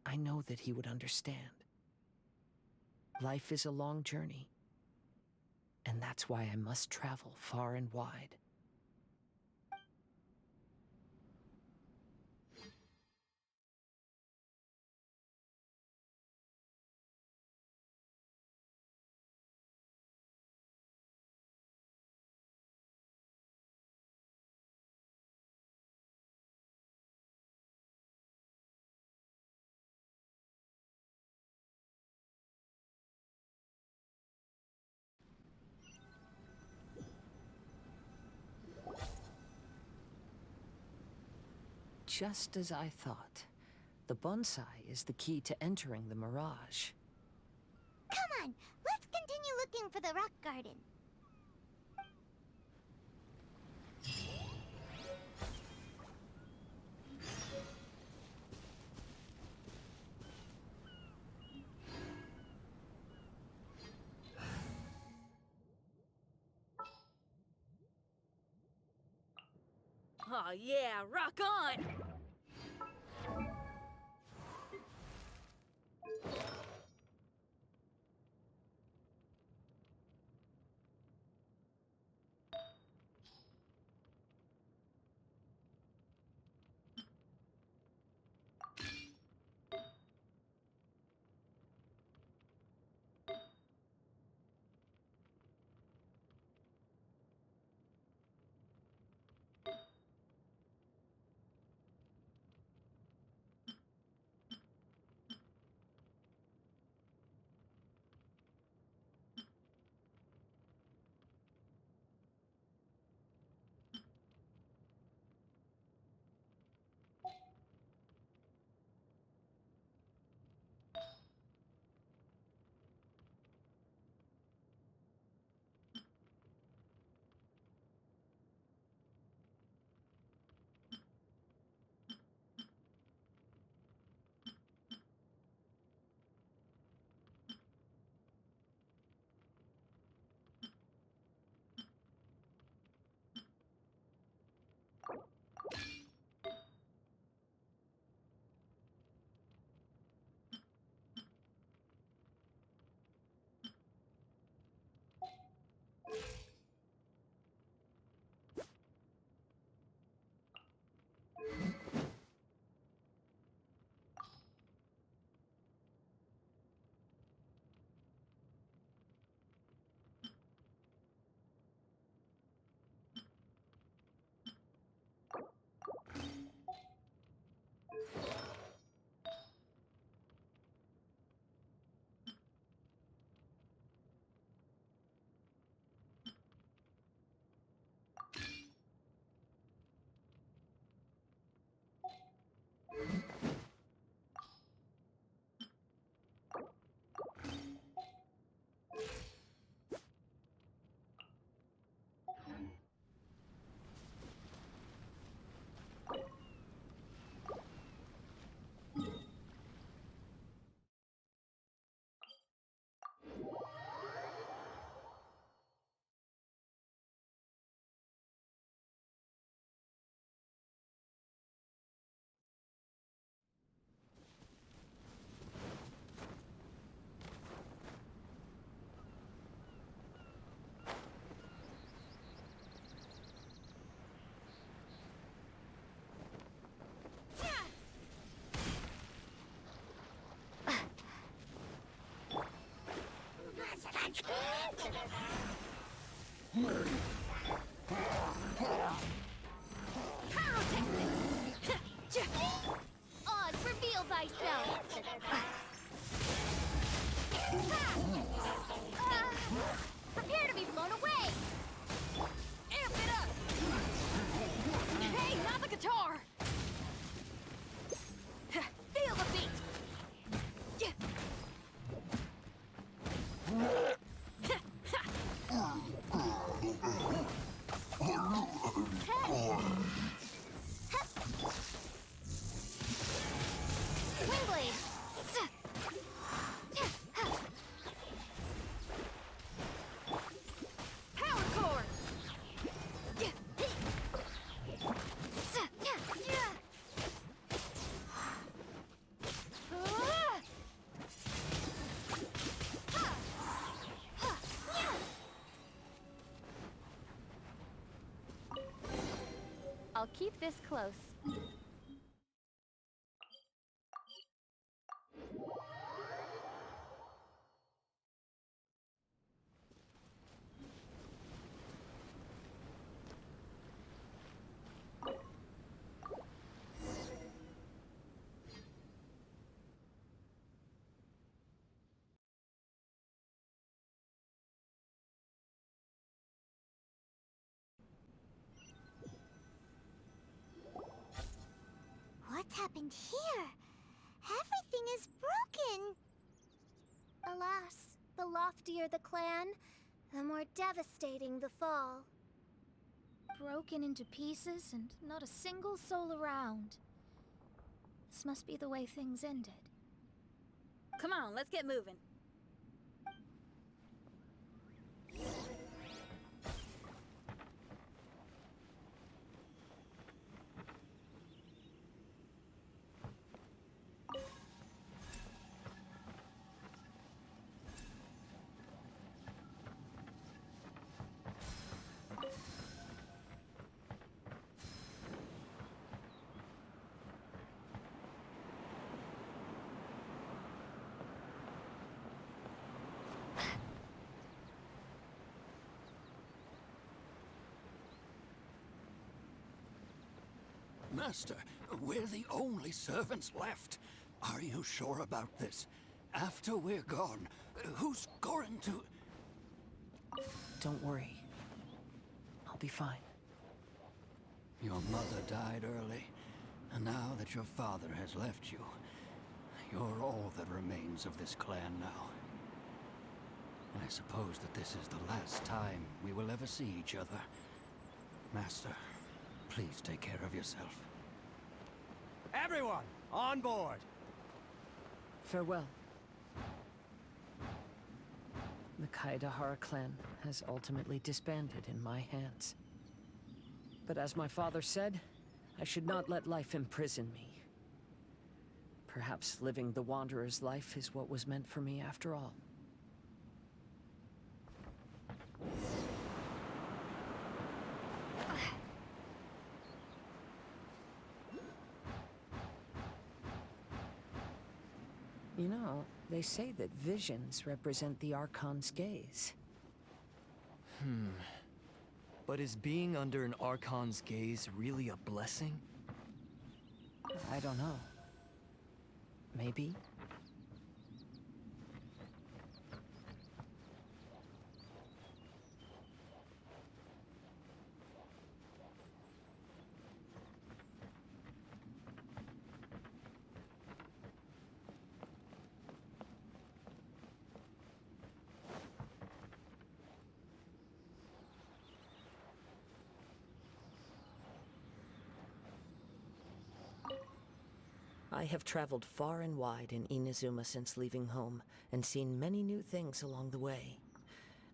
I know that he would understand. Life is a long journey, and that's why I must travel far and wide. Just as I thought. The bonsai is the key to entering the Mirage. Come on, let's continue looking for the rock garden. Oh yeah, rock on! Oz, reveal thyself! Prepare to be blown away! Amp it up! Hey, not the guitar! Feel the beat! Wingblade! Power core! I'll keep this close. What's happened here? Everything is broken. Alas, the loftier the clan, the more devastating the fall. Broken into pieces and not a single soul around. This must be the way things ended. Come on, let's get moving. Master, we're the only servants left. Are you sure about this? After we're gone, who's going to... Don't worry. I'll be fine. Your mother died early, and now that your father has left you, you're all that remains of this clan now. I suppose that this is the last time we will ever see each other. Master, please take care of yourself. Everyone, on board! Farewell. The Kaedahara clan has ultimately disbanded in my hands. But as my father said, I should not let life imprison me. Perhaps living the Wanderer's life is what was meant for me after all. You know, they say that visions represent the Archon's gaze. But is being under an Archon's gaze really a blessing? I don't know. Maybe? I have traveled far and wide in Inazuma since leaving home, and seen many new things along the way.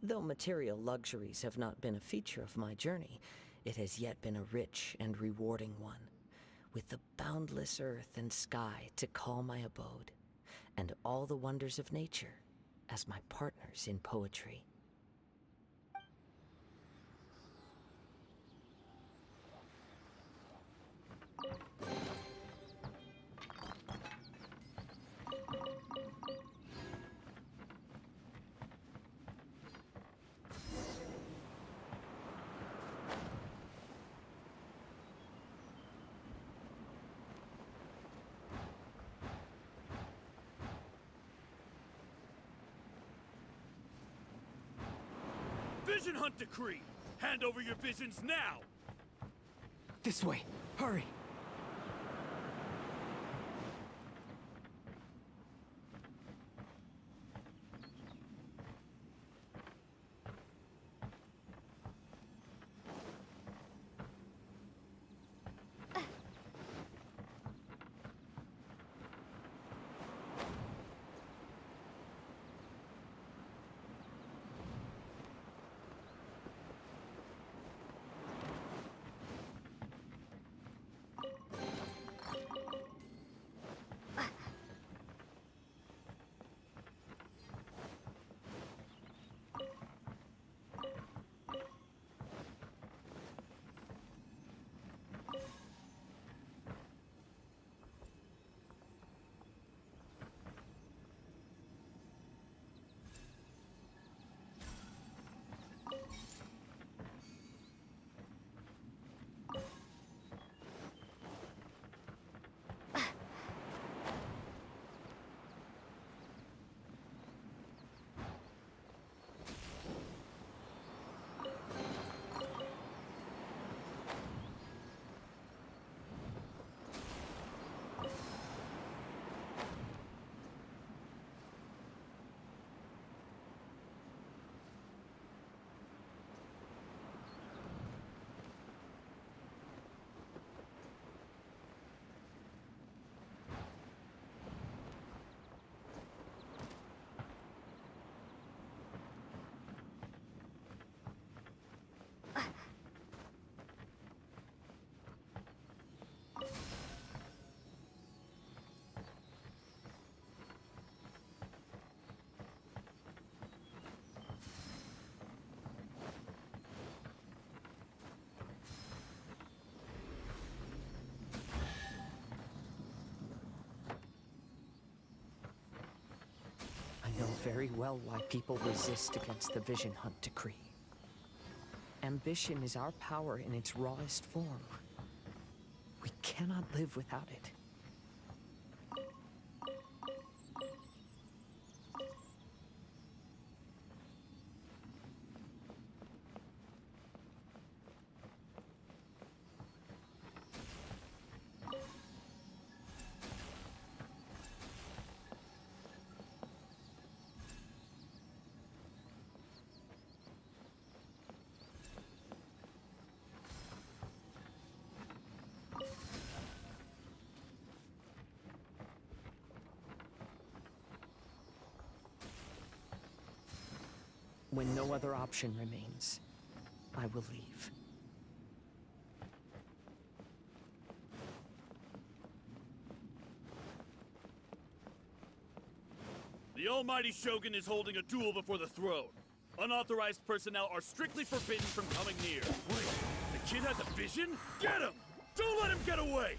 Though material luxuries have not been a feature of my journey, it has yet been a rich and rewarding one, with the boundless earth and sky to call my abode, and all the wonders of nature as my partners in poetry. Vision Hunt Decree! Hand over your visions now! This way. Hurry. I know very well why people resist against the Vision Hunt Decree. Ambition is our power in its rawest form. We cannot live without it. When no other option remains, I will leave. The Almighty Shogun is holding a duel before the throne. Unauthorized personnel are strictly forbidden from coming near. Wait, the kid has a vision? Get him! Don't let him get away!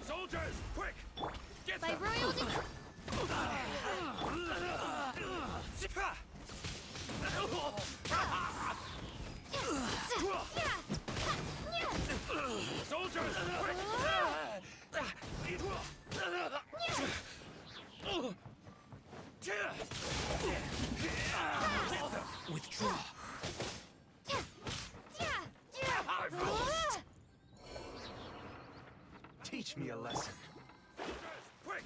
Soldiers, quick! Get By them! royal decree. Soldiers, quick! Take Teach me a lesson. Quick!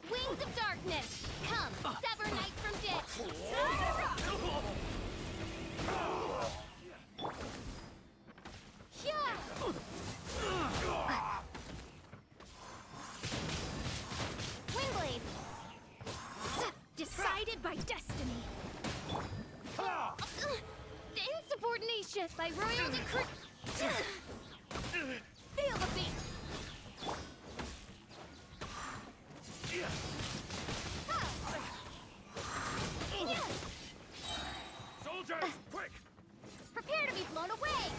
Wings of darkness! Come, sever night from day! Wingblade! Decided by destiny. Insubordination by royal decree! Feel the beat! Soldiers, quick! Prepare to be blown away!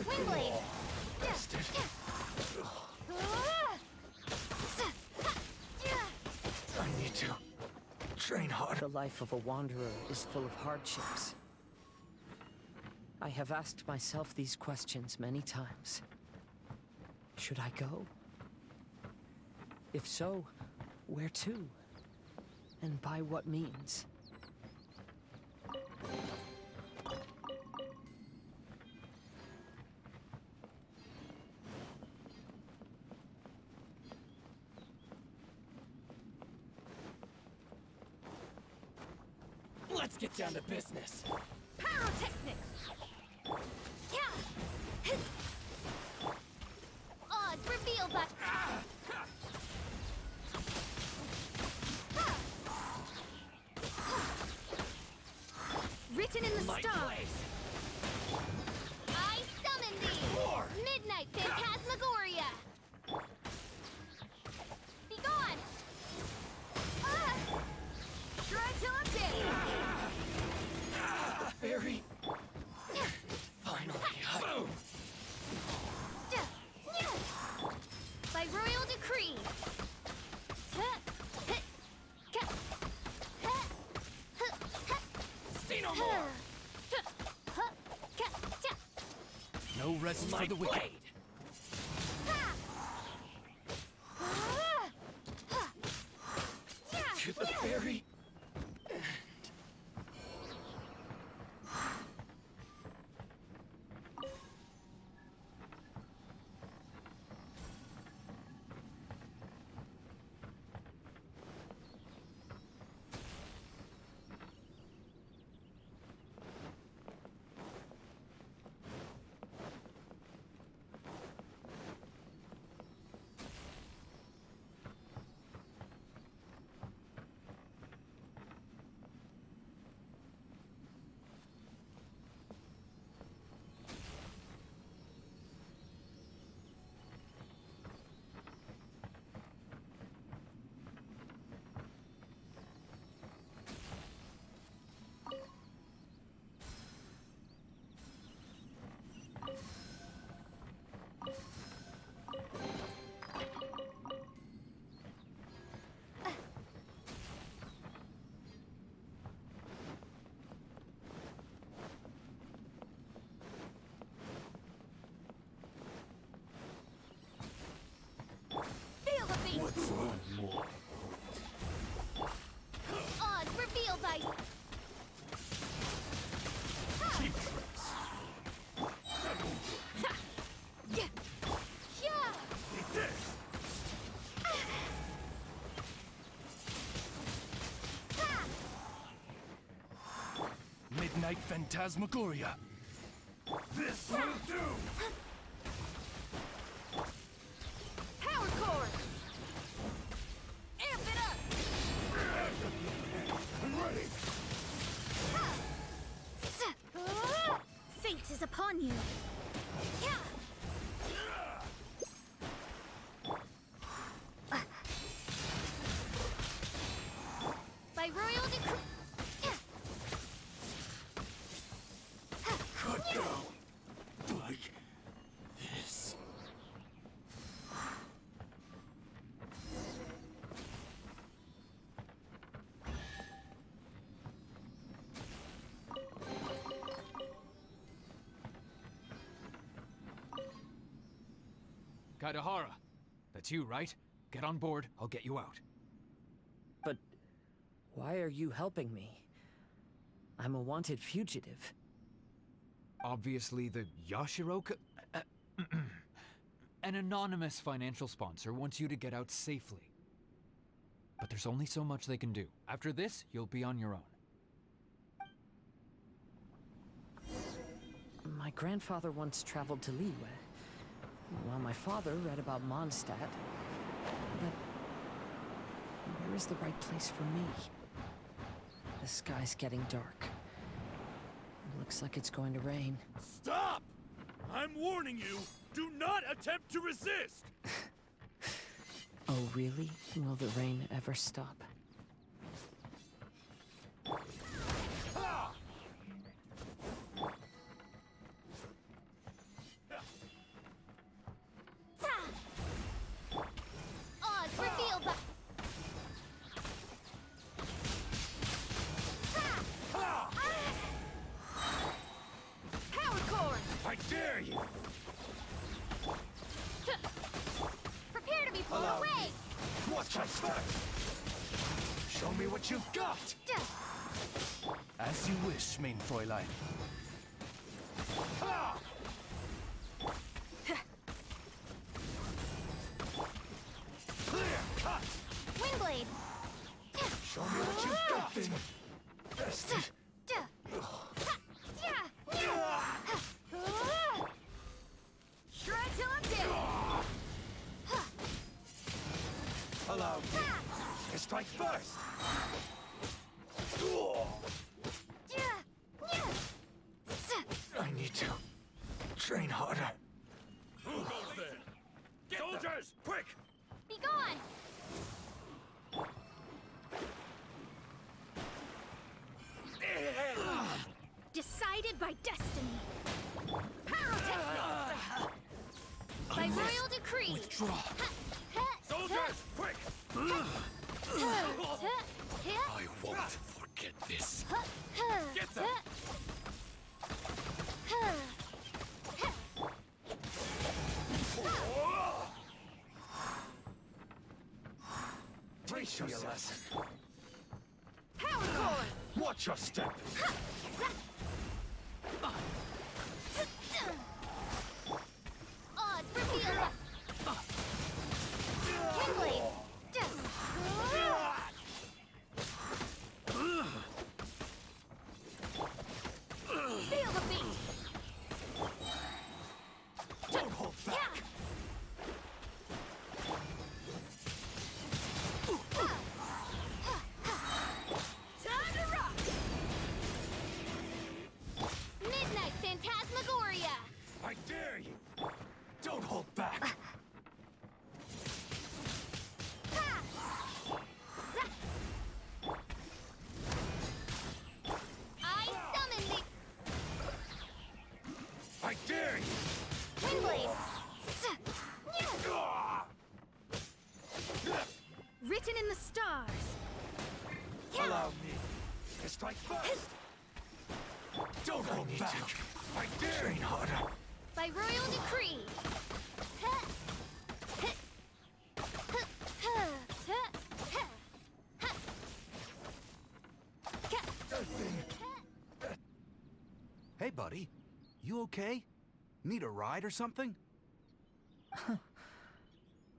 Wingblade! I need to train hard. The life of a wanderer is full of hardships. I have asked myself these questions many times. Should I go? If so, where to? And by what means? Let's get down to business. Pyrotechnics! Oz revealed by... Written in the stars. I summon thee! Midnight Phantasmagoria! Be gone! Try till I'm dead! Fairy. Finally. By royal decree! Say no more. No rest for the wicked. To the fairy. Feel the beat! What's one more? Oz revealed by... Cheap tricks. Take this! Midnight Phantasmagoria. This will do! Power core! Amp it up! I'm ready! Fate is upon you. By royal decree... Cut down. Like this. Kaidahara. That's you, right? Get on board, I'll get you out. But why are you helping me? I'm a wanted fugitive. Obviously the Yashiroka... An anonymous financial sponsor wants you to get out safely. But there's only so much they can do. After this, you'll be on your own. My grandfather once traveled to Liyue, while my father read about Mondstadt. But where is the right place for me? The sky's getting dark. It looks like it's going to rain. Stop! I'm warning you, do not attempt to resist! Oh, really? Will the rain ever stop? Oz revealed by... Power core! I dare you! Prepare to be blown away! Watch us first! Show me what you've got! As you wish, main Fräulein. Clear cut! Windblade! Show me what you've got, then! Bestie! Try till I'm dead! Allow me to strike first! I need to train harder. Who goes there? Soldiers, quick! Be gone! Decided by destiny. Pyrotechnics! By royal decree. Withdraw. Soldiers, quick! I won't forget this. Get them! Teach you a lesson. Power core! Watch your step. Oz revealed. Windblade. Feel the beat. Don't hold back. Time to rock. Midnight Phantasmagoria. I dare you. Don't hold back. I summon the I dare you. Windblade. Written in the stars. Allow me to strike first. Don't hold back. I dare train harder. By royal decree. Hey, buddy. You okay? Need a ride or something?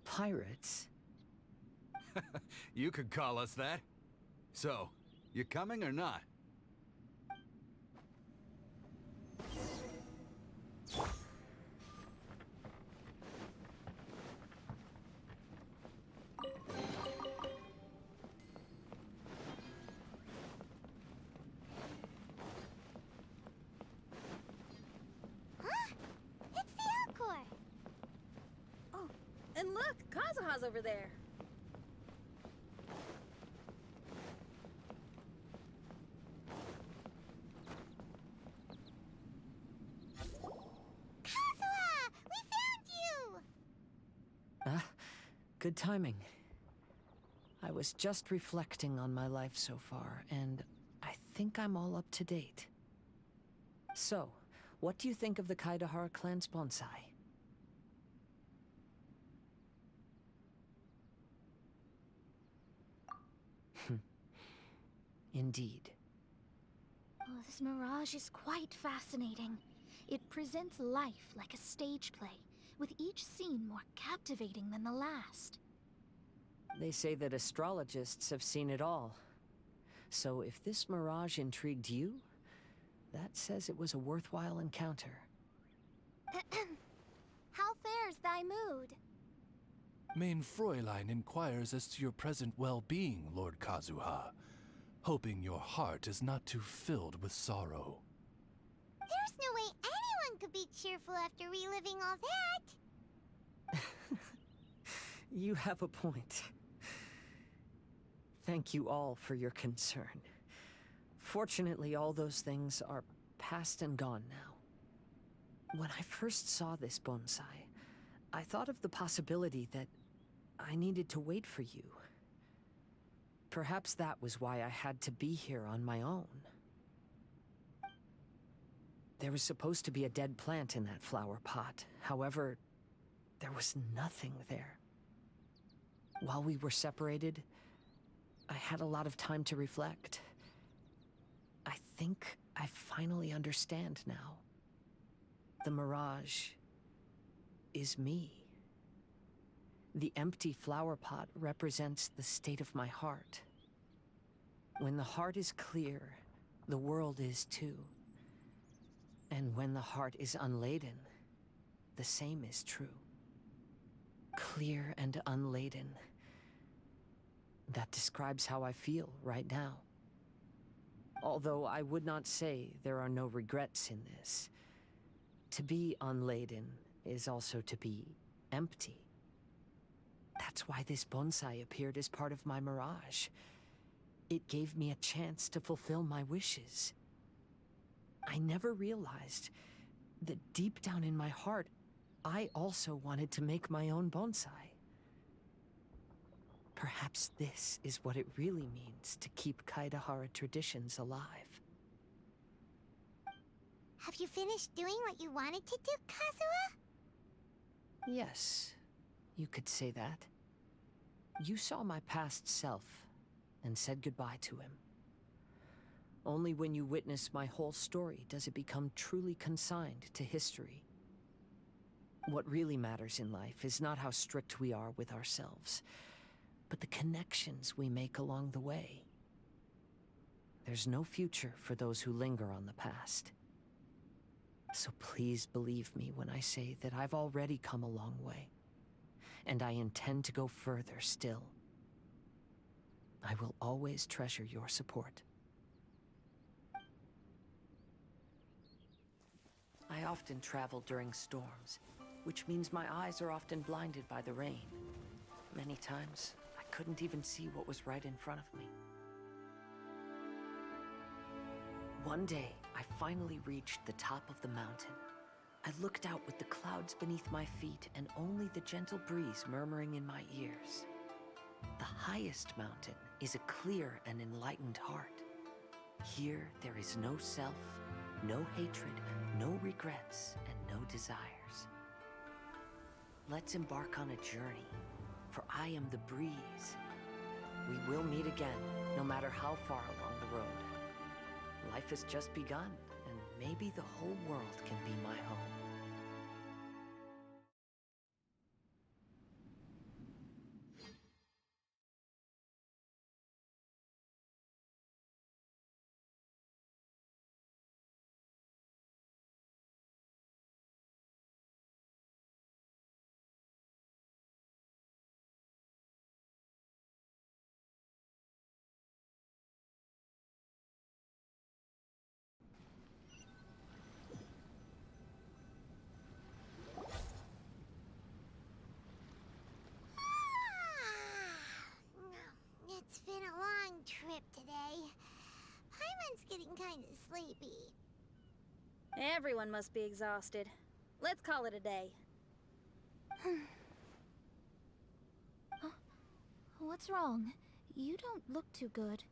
Pirates? You could call us that. So, you coming or not? Huh? It's the Alcor! Oh, and look, Kazuha's over there. Kazuha! We found you! Ah, good timing. I was just reflecting on my life so far, and I think I'm all up to date. So, what do you think of the Kaidahara clan's bonsai? Indeed. Oh, this mirage is quite fascinating. It presents life like a stage play, with each scene more captivating than the last. They say that astrologists have seen it all. So if this mirage intrigued you, that says it was a worthwhile encounter. How fares thy mood? Main Fräulein inquires as to your present well-being, Lord Kazuha, hoping your heart is not too filled with sorrow. There's no way anyone could be cheerful after reliving all that. You have a point. Thank you all for your concern. Fortunately, all those things are past and gone now. When I first saw this bonsai, I thought of the possibility that I needed to wait for you. Perhaps that was why I had to be here on my own. There was supposed to be a dead plant in that flower pot. However, there was nothing there. While we were separated, I had a lot of time to reflect. I think I finally understand now. The mirage is me. The empty flower pot represents the state of my heart. When the heart is clear, the world is too. And when the heart is unladen, the same is true. Clear and unladen. That describes how I feel right now. Although I would not say there are no regrets in this. To be unladen is also to be empty. That's why this bonsai appeared as part of my mirage. It gave me a chance to fulfill my wishes. I never realized that deep down in my heart, I also wanted to make my own bonsai. Perhaps this is what it really means to keep Kaedehara traditions alive. Have you finished doing what you wanted to do, Kazuha? Yes, you could say that. You saw my past self and said goodbye to him. Only when you witness my whole story does it become truly consigned to history. What really matters in life is not how strict we are with ourselves, but the connections we make along the way. There's no future for those who linger on the past. So please believe me when I say that I've already come a long way, and I intend to go further still. I will always treasure your support. I often travel during storms, which means my eyes are often blinded by the rain. Many times, I couldn't even see what was right in front of me. One day, I finally reached the top of the mountain. I looked out with the clouds beneath my feet and only the gentle breeze murmuring in my ears. The highest mountain is a clear and enlightened heart. Here, there is no self, no hatred, no regrets, and no desires. Let's embark on a journey, for I am the breeze. We will meet again, no matter how far along the road. Life has just begun, and maybe the whole world can be my home. It's been a long trip today. Paimon's getting kind of sleepy. Everyone must be exhausted. Let's call it a day. What's wrong? You don't look too good.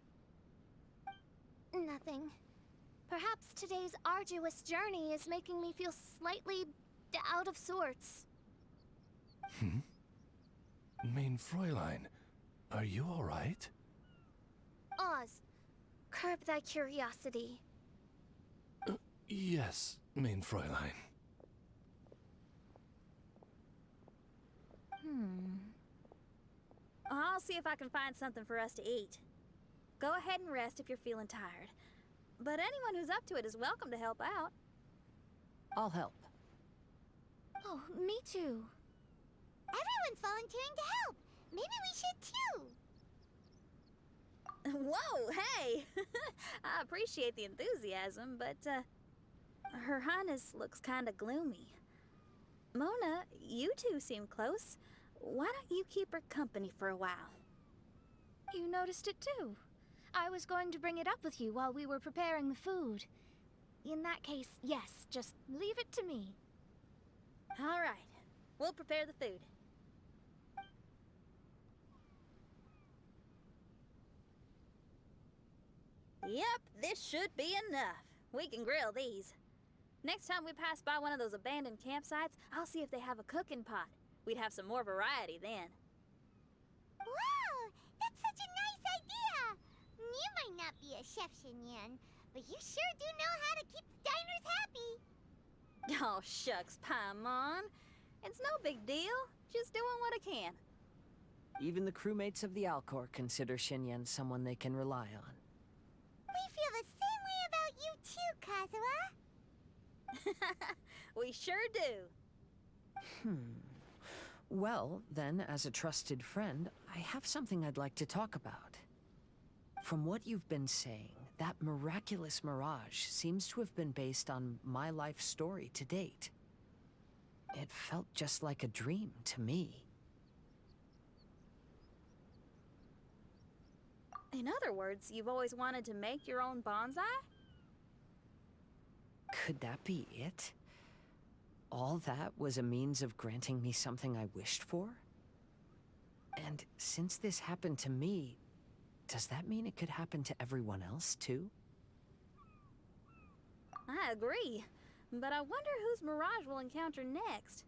Nothing. Perhaps today's arduous journey is making me feel slightly out of sorts. Main Fräulein, are you all right? Oz, curb thy curiosity. Yes, mein Fräulein. I'll see if I can find something for us to eat. Go ahead and rest if you're feeling tired. But anyone who's up to it is welcome to help out. I'll help. Oh, me too. Everyone's volunteering to help. Maybe we should too. Whoa, hey! I appreciate the enthusiasm, but, Her Highness looks kinda gloomy. Mona, you two seem close. Why don't you keep her company for a while? You noticed it too. I was going to bring it up with you while we were preparing the food. In that case, yes, just leave it to me. All right. We'll prepare the food. Yep, this should be enough. We can grill these. Next time we pass by one of those abandoned campsites, I'll see if they have a cooking pot. We'd have some more variety then. Wow, that's such a nice idea. You might not be a chef, Xinyan, but you sure do know how to keep the diners happy. Oh, shucks, Paimon. It's no big deal. Just doing what I can. Even the crewmates of the Alcor consider Xinyan someone they can rely on. We feel the same way about you too, Kazuha. We sure do. Well, then, as a trusted friend, I have something I'd like to talk about. From what you've been saying, that miraculous mirage seems to have been based on my life story to date. It felt just like a dream to me. In other words, you've always wanted to make your own bonsai? Could that be it? All that was a means of granting me something I wished for? And since this happened to me, does that mean it could happen to everyone else, too? I agree, but I wonder whose mirage we'll encounter next.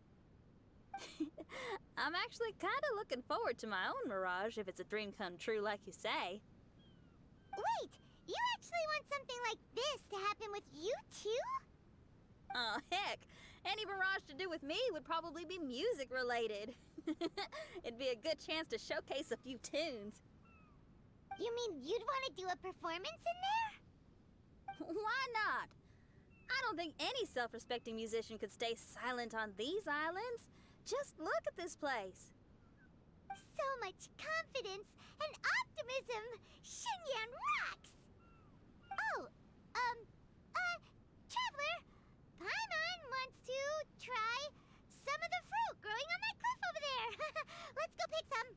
I'm actually kind of looking forward to my own mirage if it's a dream come true like you say. Wait, you actually want something like this to happen with you too? Oh, heck. Any mirage to do with me would probably be music related. It'd be a good chance to showcase a few tunes. You mean you'd want to do a performance in there? Why not? I don't think any self-respecting musician could stay silent on these islands. Just look at this place. So much confidence and optimism. Xinyan rocks! Oh, Traveler, Paimon wants to try some of the fruit growing on that cliff over there. Let's go pick some.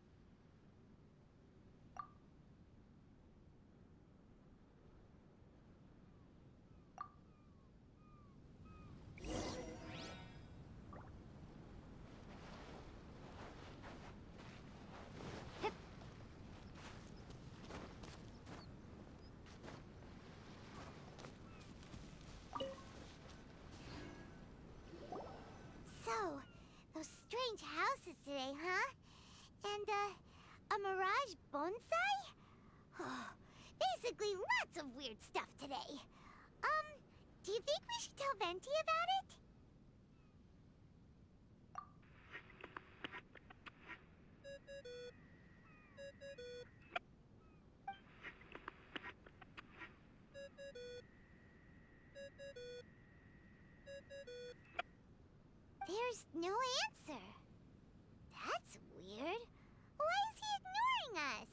So, those strange houses today, huh? And, a mirage bonsai? Basically, lots of weird stuff today. Do you think we should tell Venti about it? There's no answer. That's weird. Why is he ignoring us?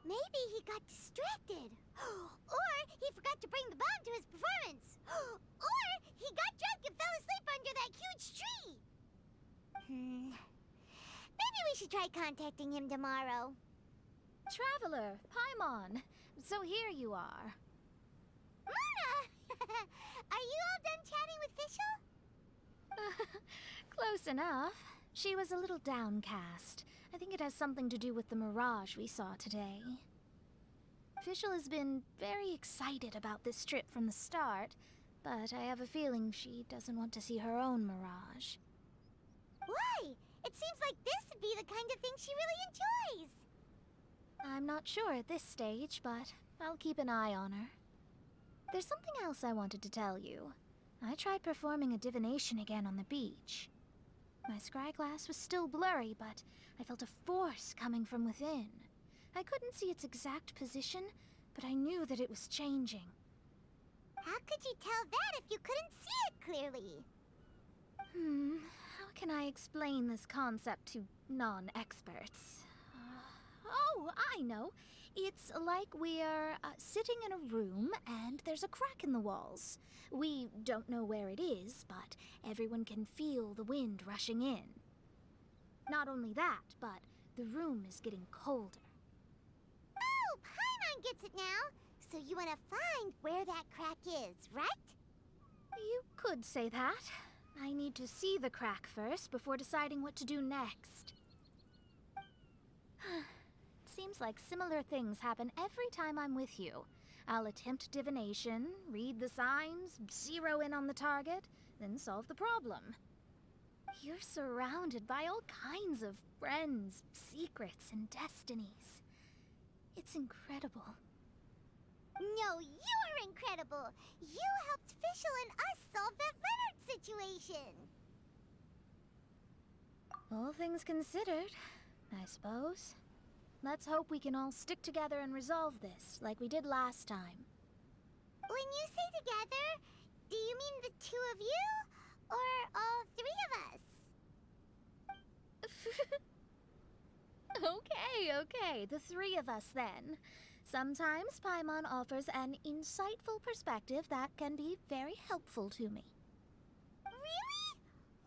Maybe he got distracted. Or he forgot to bring the bomb to his performance. Or he got drunk and fell asleep under that huge tree. Maybe we should try contacting him tomorrow. Traveler, Paimon. So here you are. Mona! Are you all done chatting with Fischl? Close enough. She was a little downcast. I think it has something to do with the mirage we saw today. Fischl has been very excited about this trip from the start, but I have a feeling she doesn't want to see her own mirage. Why? It seems like this would be the kind of thing she really enjoys. I'm not sure at this stage, but I'll keep an eye on her. There's something else I wanted to tell you. I tried performing a divination again on the beach. My scryglass was still blurry, but I felt a force coming from within. I couldn't see its exact position, but I knew that it was changing. How could you tell that if you couldn't see it clearly? How can I explain this concept to non-experts? Oh, I know. It's like we're sitting in a room and there's a crack in the walls. We don't know where it is, but everyone can feel the wind rushing in. Not only that, but the room is getting colder. Oh, Paimon gets it now. So you want to find where that crack is, right? You could say that. I need to see the crack first before deciding what to do next. Seems like similar things happen every time I'm with you. I'll attempt divination, read the signs, zero in on the target, then solve the problem. You're surrounded by all kinds of friends, secrets, and destinies. It's incredible. No, you're incredible! You helped Fischl and us solve that Leonard situation! All things considered, I suppose. Let's hope we can all stick together and resolve this, like we did last time. When you say together, do you mean the two of you? Or all three of us? Okay, the three of us then. Sometimes Paimon offers an insightful perspective that can be very helpful to me. Really?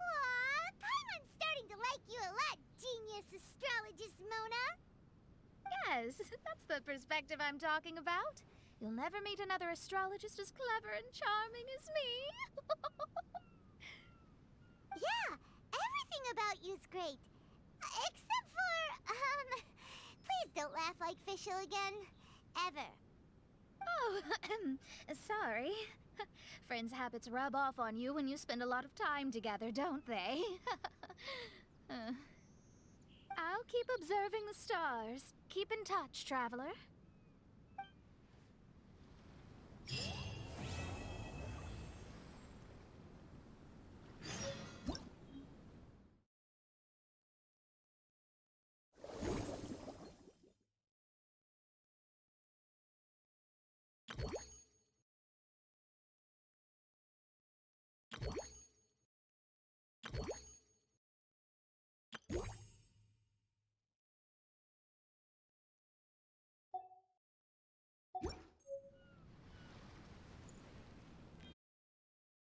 Aw, Paimon's starting to like you a lot, genius astrologist Mona. Yes, that's the perspective I'm talking about. You'll never meet another astrologist as clever and charming as me. Yeah, everything about you's great. Except for, please don't laugh like Fischl again. Ever. Oh, sorry. Friends' habits rub off on you when you spend a lot of time together, don't they? I'll keep observing the stars. Keep in touch, traveler.